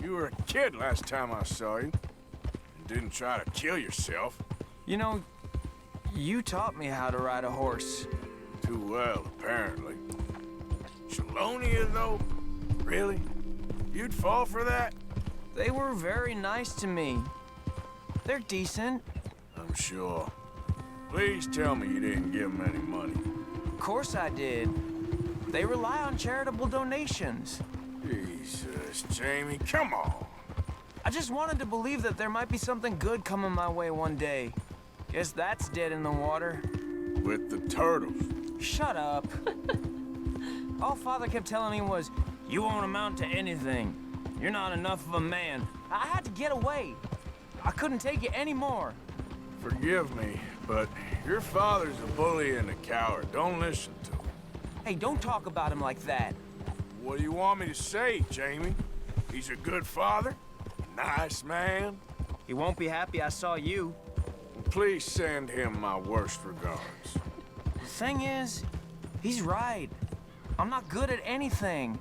You were a kid last time I saw you. And didn't try to kill yourself. You know, you taught me how to ride a horse. Too well, apparently. Chelonia, though? Really? You'd fall for that? They were very nice to me. They're decent. I'm sure. Please tell me you didn't give them any money. Of course I did. They rely on charitable donations. Jesus, Jamie, come on. I just wanted to believe that there might be something good coming my way one day. Guess that's dead in the water. With the turtles. Shut up. All Father kept telling me was, you won't amount to anything. You're not enough of a man. I had to get away. I couldn't take it anymore. Forgive me, but your father's a bully and a coward. Don't listen to him. Hey, don't talk about him like that. What do you want me to say, Jamie? He's a good father? A nice man? He won't be happy I saw you. Please send him my worst regards. The thing is, he's right. I'm not good at anything.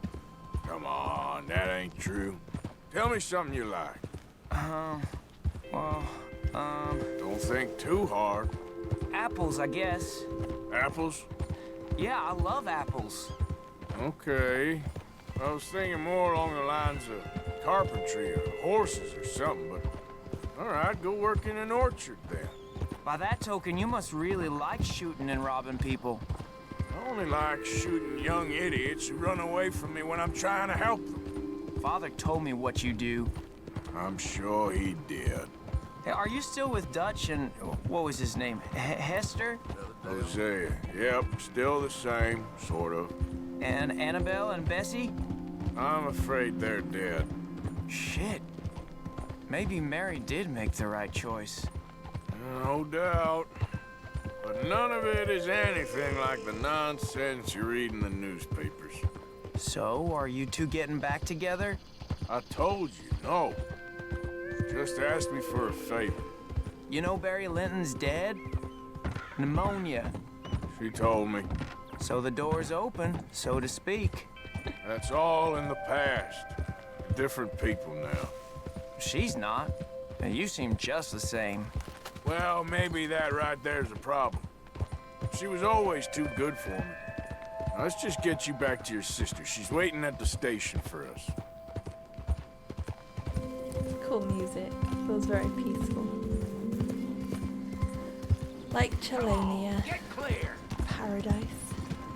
Come on, that ain't true. Tell me something you like. Don't think too hard. Apples, I guess. Apples? Yeah, I love apples. Okay. I was thinking more along the lines of carpentry or horses or something, but... All right, go work in an orchard then. By that token, you must really like shooting and robbing people. I only like shooting young idiots who run away from me when I'm trying to help them. Father told me what you do. I'm sure he did. Hey, are you still with Dutch and... what was his name? Hester? Hosea. Yep, still the same, sort of. And Annabelle and Bessie? I'm afraid they're dead. Shit. Maybe Mary did make the right choice. No doubt. But none of it is anything like the nonsense you read in the newspapers. So, are you two getting back together? I told you, no. Just asked me for a favor. You know Barry Linton's dead? Pneumonia. She told me. So the door's open, so to speak. That's all in the past. Different people now. She's not. Now, you seem just the same. Well, maybe that right there's a problem. She was always too good for me. Now, let's just get you back to your sister. She's waiting at the station for us. Cool music. Feels very peaceful. Like Chelonia. Get clear. Paradise.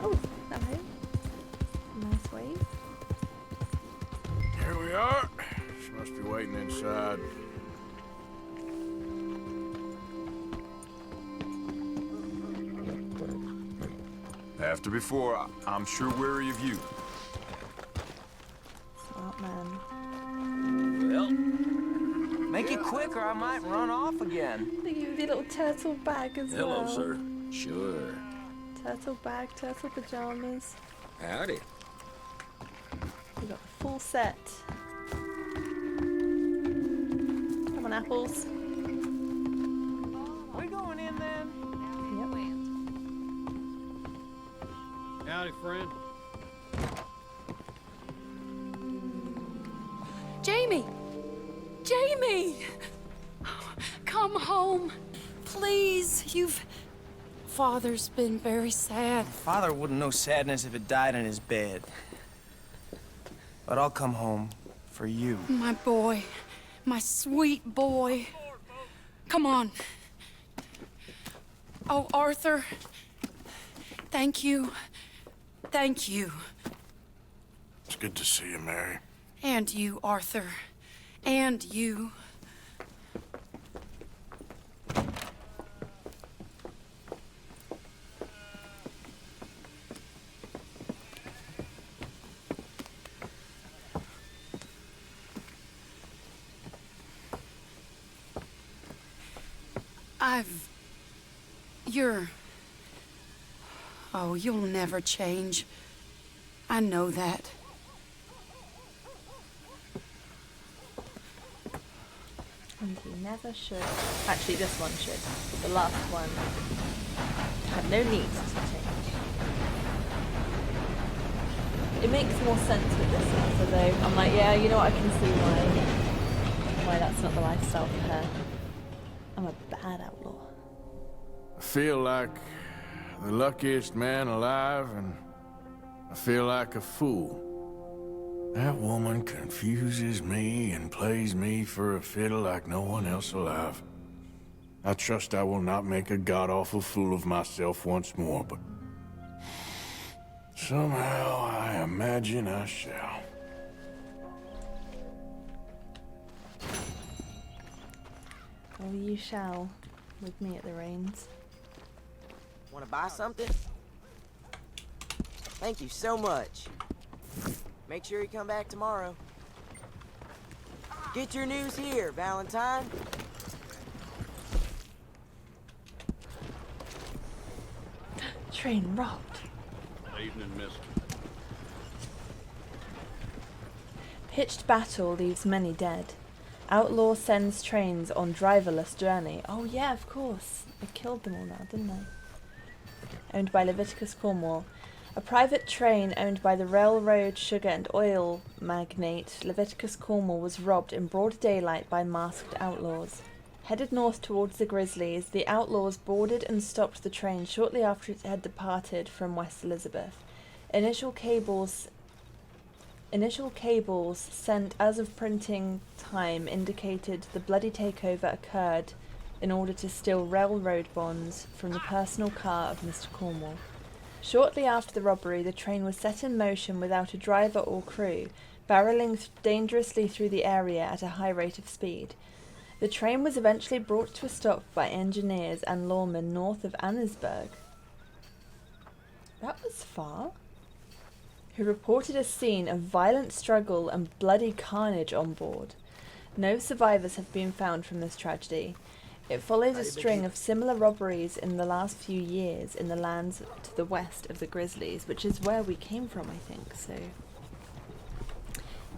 Oh, hello. Nice wave. Here we are. She must be waiting inside. After before, I'm sure weary of you. Smart man. Well, make it quick or I might run off again. They give you the little turtle bag as well. Hello, sir. Sure. Turtle bag, turtle pajamas. Howdy. We got the full set. Come on, apples. We going in then? Yep. Howdy, friend. Jamie! Jamie! Come home. Please, Father's been very sad. Father wouldn't know sadness if it died in his bed. But I'll come home for you. My boy. My sweet boy. Come on. Oh, Arthur. Thank you. Thank you. It's good to see you, Mary. And you, Arthur. And you. Oh, you'll never change. I know that. And he never should. Actually, this one should. The last one had no need to change. It makes more sense with this answer, though. I'm like, yeah, you know what? I can see why that's not the lifestyle for her. I'm a bad outlaw. I feel like the luckiest man alive, and I feel like a fool. That woman confuses me and plays me for a fiddle like no one else alive. I trust I will not make a god-awful fool of myself once more, but somehow I imagine I shall. Oh, you shall, with me at the reins. Want to buy something? Thank you so much. Make sure you come back tomorrow. Get your news here, Valentine. Train robbed. Evening, mister. Pitched battle leaves many dead. Outlaw sends trains on driverless journey. Oh yeah, of course. I killed them all now, didn't I? Owned by Leviticus Cornwall. A private train owned by the railroad, sugar and oil magnate Leviticus Cornwall was robbed in broad daylight by masked outlaws. Headed north towards the Grizzlies, the outlaws boarded and stopped the train shortly after it had departed from West Elizabeth. Initial cables sent as of printing time indicated the bloody takeover occurred in order to steal railroad bonds from the personal car of Mr. Cornwall. Shortly after the robbery, the train was set in motion without a driver or crew, barreling dangerously through the area at a high rate of speed. The train was eventually brought to a stop by engineers and lawmen north of Annesburg. That was far. Who reported a scene of violent struggle and bloody carnage on board. No survivors have been found from this tragedy. It follows a string of similar robberies in the last few years in the lands to the west of the Grizzlies, which is where we came from, I think, so...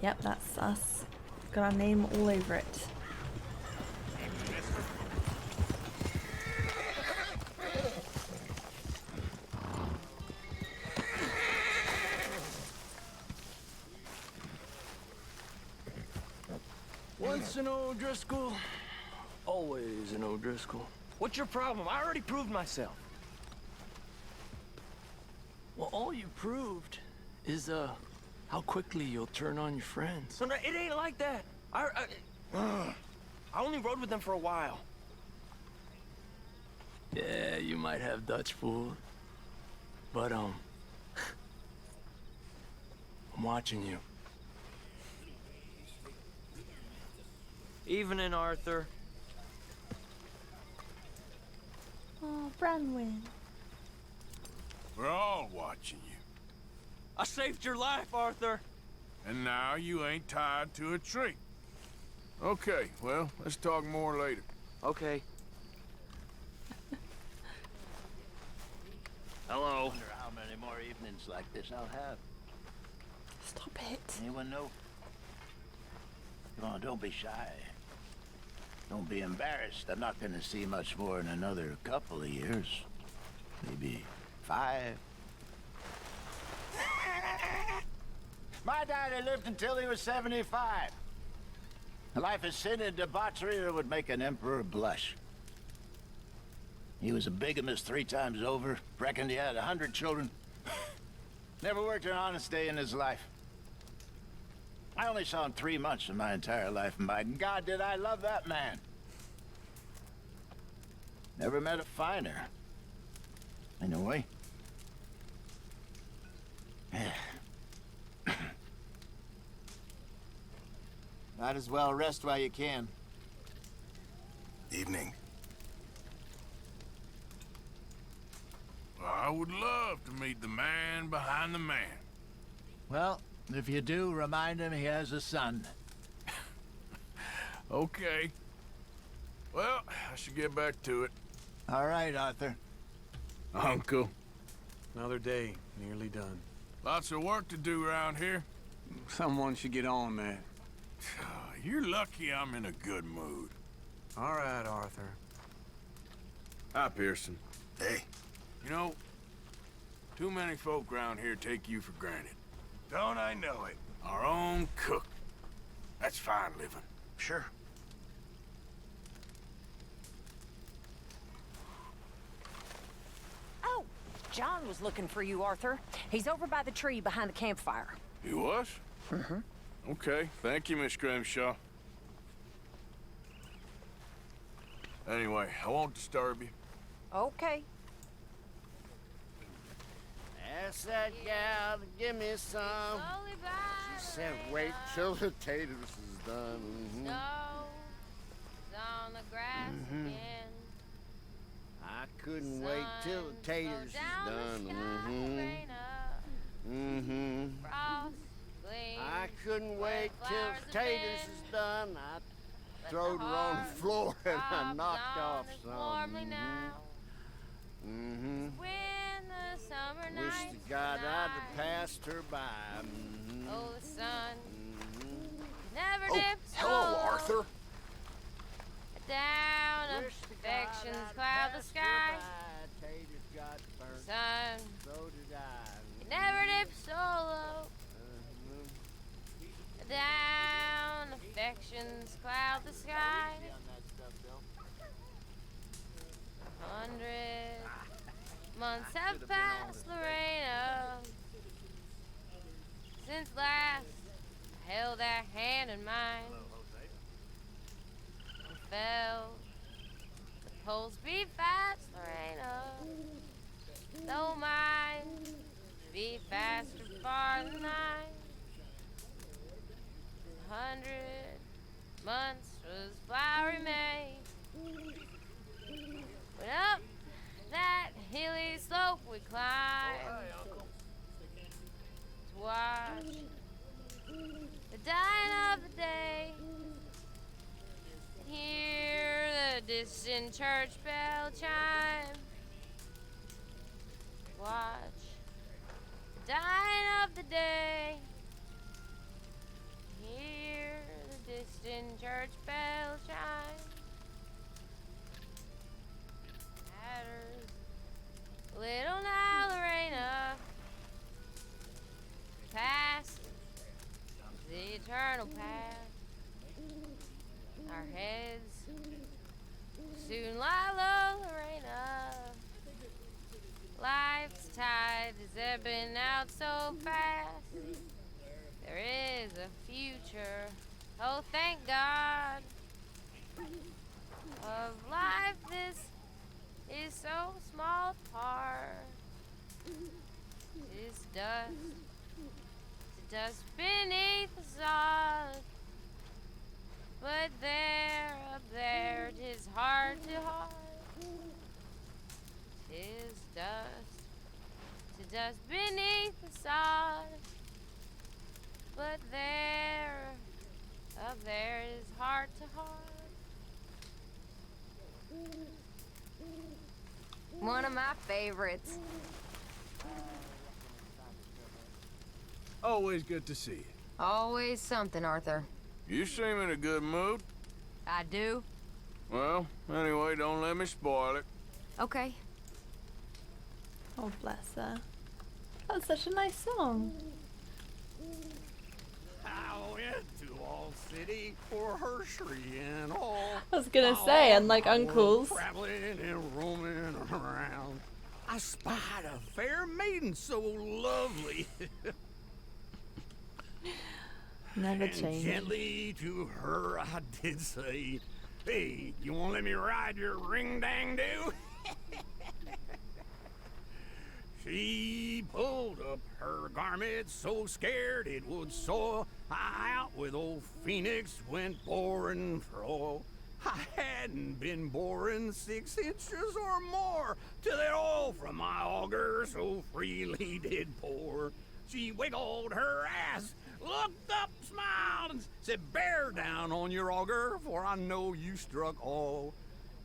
Yep, that's us. Got our name all over it. Once an O'Driscoll, always an O'Driscoll. What's your problem? I already proved myself. Well, all you proved is, how quickly you'll turn on your friends. No, it ain't like that. I only rode with them for a while. Yeah, you might have Dutch fooled. But, I'm watching you. Evening, Arthur. Oh, Branwyn. We're all watching you. I saved your life, Arthur. And now you ain't tied to a tree. Okay, well, let's talk more later. Okay. Hello. I wonder how many more evenings like this I'll have. Stop it. Anyone know? Come on, don't be shy. Don't be embarrassed. I'm not gonna see much more in another couple of years. Maybe 5. My daddy lived until he was 75. A life of sin and debauchery that would make an emperor blush. He was a bigamist 3 times over, reckoned he had 100 children. Never worked an honest day in his life. I only saw him 3 months in my entire life, and by God, did I love that man. Never met a finer. Anyway. Might as well rest while you can. Evening. Well, I would love to meet the man behind the man. Well, if you do, remind him he has a son. Okay. Well, I should get back to it. All right, Arthur. Uncle. Another day, nearly done. Lots of work to do around here. Someone should get on that. You're lucky I'm in a good mood. All right, Arthur. Hi, Pearson. Hey. You know, too many folk around here take you for granted. Don't I know it? Our own cook. That's fine living. Sure. Oh, John was looking for you, Arthur. He's over by the tree behind the campfire. He was? Mm-hmm. Okay, thank you, Miss Grimshaw. Anyway, I won't disturb you. Okay. Ask that gal to give me some. She said wait till the taters is done. Mm-hmm. On the grass again. I couldn't wait till the taters is done. Mm-hmm. I couldn't wait till the taters is done. I throwed her on the floor and I knocked off some. Mm-hmm. Wish to God I'd have passed her by. Mm-hmm. Oh, the sun never Oh, dips. hello, Arthur. Down affections cloud the sky. Sun never dips so low. Down affections cloud the sky. 100 months have passed, Lorena, since last I held that hand in mine and felt the pulse beat fast, Lorena, though mine beat faster far than thine. 100 months was flowery May. Went up that hilly slope we climbed to watch the dying of the day, and hear the distant church bell chime. Watch the dying of the day, hear the distant church bell chime. Little now, Lorena, past the eternal path. Our heads Soon Lila Lorena. Life's tide is ebbing out so fast. There is a future, oh thank God. Of life this is so small part. Is dust beneath the sod. But there, up there, 'tis heart to heart. 'Tis dust to dust beneath the sod. But there, up there, is heart to heart. One of my favorites. Always good to see you. Always something, Arthur. You seem in a good mood. I do? Well, anyway, don't let me spoil it. Okay. Oh, bless her. That's such a nice song. I went to All City for Hershey and all. I was gonna say, unlike uncles. Traveling and roaming around, I spied a fair maiden so lovely. Never and change. gently to her I did say, "Hey, you won't let me ride your ring-dang-do?" She pulled up her garment so scared it would soil. I out with old Phoenix went boring for oil. I hadn't been boring 6 inches or more till it all from my auger so freely did pour. She wiggled her ass, looked up, smiled, and said, "Bear down on your auger, for I know you struck all."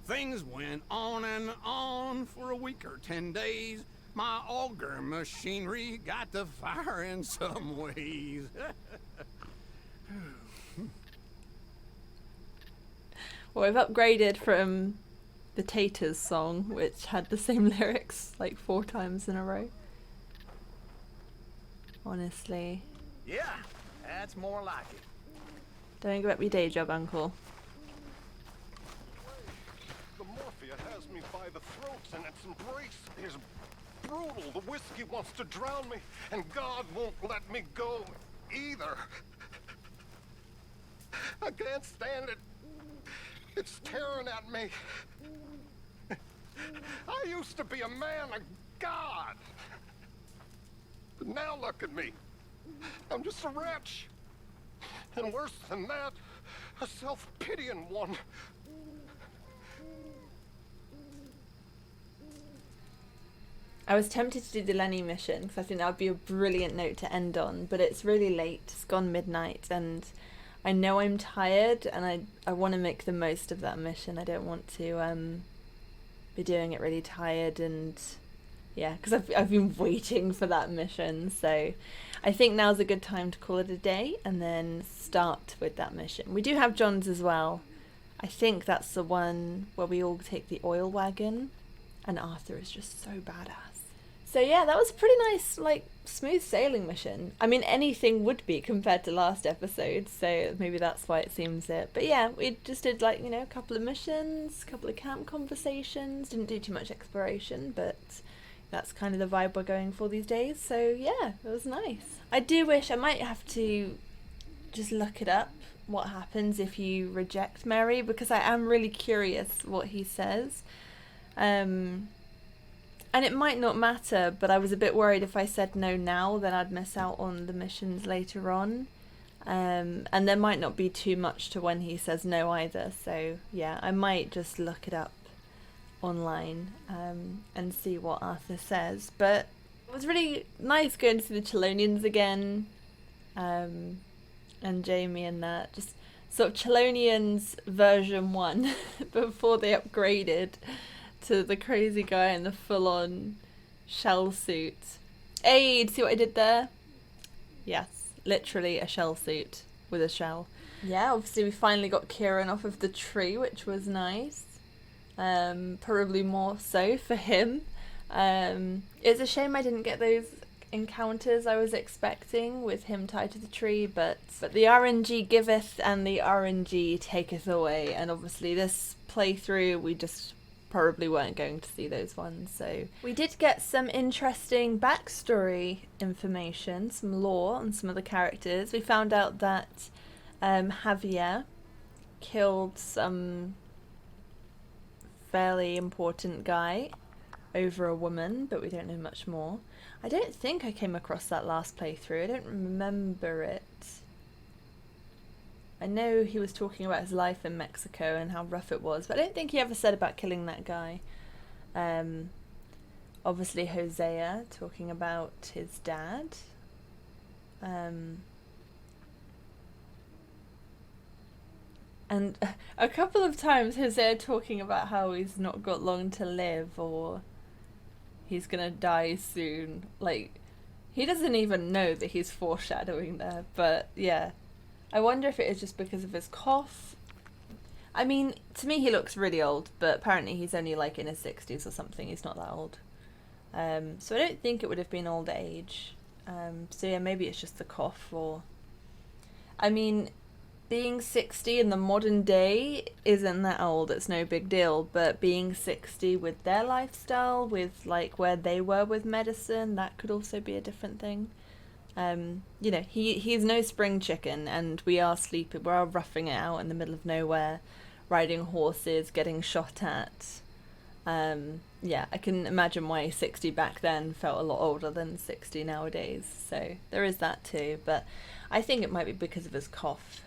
Things went on and on for a week or 10 days. My auger machinery got to fire in some ways. Well, we've upgraded from the Taters song, which had the same lyrics like 4 times in a row. Honestly. Yeah, that's more like it. Don't give up your day job, Uncle. The morphia has me by the throat, and its embrace is brutal. The whiskey wants to drown me, and God won't let me go either. I can't stand it. It's tearing at me. I used to be a man of God. But now look at me. I'm just a wretch. And worse than that, a self-pitying one. I was tempted to do the Lenny mission because I think that would be a brilliant note to end on, but it's really late. It's gone midnight and I know I'm tired and I want to make the most of that mission. I don't want to be doing it really tired and yeah, because I've been waiting for that mission. So I think now's a good time to call it a day and then start with that mission. We do have John's as well. I think that's the one where we all take the oil wagon and Arthur is just so badass. So yeah, that was a pretty nice, like, smooth sailing mission. I mean, anything would be compared to last episode, so maybe that's why it seems it. But yeah, we just did, like, you know, a couple of missions, a couple of camp conversations, didn't do too much exploration, but that's kind of the vibe we're going for these days. So yeah, it was nice. I do wish, I might have to just look it up, what happens if you reject Mary, because I am really curious what he says. And it might not matter, but I was a bit worried if I said no now, then I'd miss out on the missions later on. And there might not be too much to when he says no either. So yeah, I might just look it up online and see what Arthur says. But it was really nice going to see the Chelonians again, and Jamie and that. Just sort of Chelonians version 1 before they upgraded to the crazy guy in the full-on shell suit. Hey, see what I did there? Yes, literally a shell suit with a shell. Yeah, obviously we finally got Kieran off of the tree, which was nice. Probably more so for him. It's a shame I didn't get those encounters I was expecting with him tied to the tree, but the RNG giveth and the RNG taketh away, and obviously this playthrough we just probably weren't going to see those ones. So we did get some interesting backstory information, some lore on some of the characters. We found out that Javier killed some fairly important guy over a woman, but we don't know much more. I don't think I came across that last playthrough. I don't remember it. I know he was talking about his life in Mexico and how rough it was, but I don't think he ever said about killing that guy. Obviously Hosea talking about his dad. And a couple of times Hosea talking about how he's not got long to live, or he's gonna die soon. Like, he doesn't even know that he's foreshadowing there, but yeah. I wonder if it is just because of his cough. I mean, to me he looks really old, but apparently he's only like in his 60s or something. He's not that old. So I don't think it would have been old age. So yeah, maybe it's just the cough, or... I mean, being 60 in the modern day isn't that old, it's no big deal, but being 60 with their lifestyle, with like where they were with medicine, that could also be a different thing. You know, he's no spring chicken, and we are sleeping, we're roughing it out in the middle of nowhere, riding horses, getting shot at. Yeah, I can imagine why 60 back then felt a lot older than 60 nowadays, so there is that too, but I think it might be because of his cough.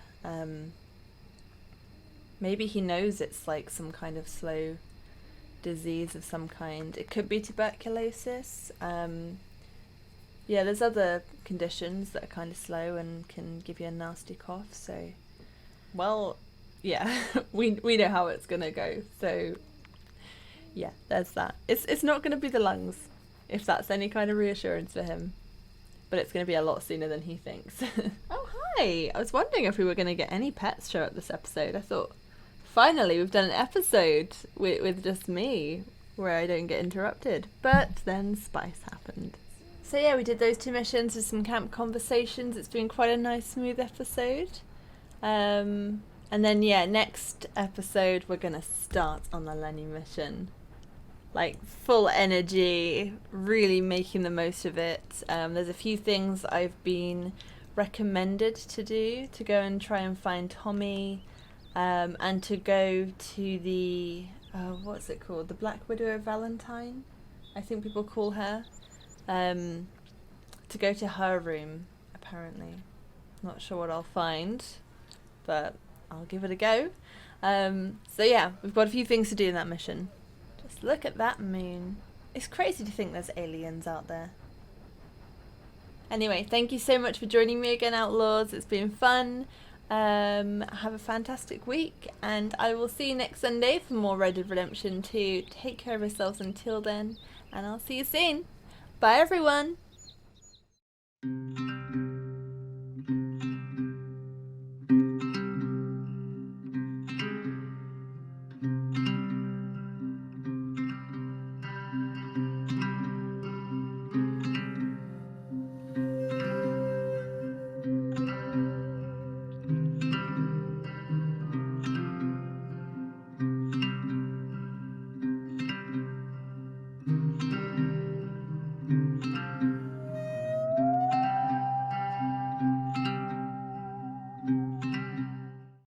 Maybe he knows it's like some kind of slow disease of some kind. It could be tuberculosis. Yeah, there's other conditions that are kind of slow and can give you a nasty cough, so... Well, yeah, we know how it's gonna go, so... Yeah, there's that. It's not gonna be the lungs, if that's any kind of reassurance for him. But it's gonna be a lot sooner than he thinks. Oh, hi! I was wondering if we were gonna get any pets show up this episode. I thought, finally, we've done an episode with just me, where I don't get interrupted. But then Spice happened. So yeah, we did those 2 missions with some camp conversations. It's been quite a nice, smooth episode. And then yeah, next episode we're gonna start on the Lenny mission. Like, full energy, really making the most of it. There's a few things I've been recommended to do, to go and try and find Tommy, and to go to the, what's it called? The Black Widow of Valentine, I think people call her. To go to her room, apparently. Not sure what I'll find, but I'll give it a go. So yeah, we've got a few things to do in that mission. Just look at that moon. It's crazy to think there's aliens out there. Anyway, thank you so much for joining me again, Outlaws. It's been fun. Have a fantastic week, and I will see you next Sunday for more Red Dead Redemption 2. Take care of yourselves until then, and I'll see you soon. Bye everyone!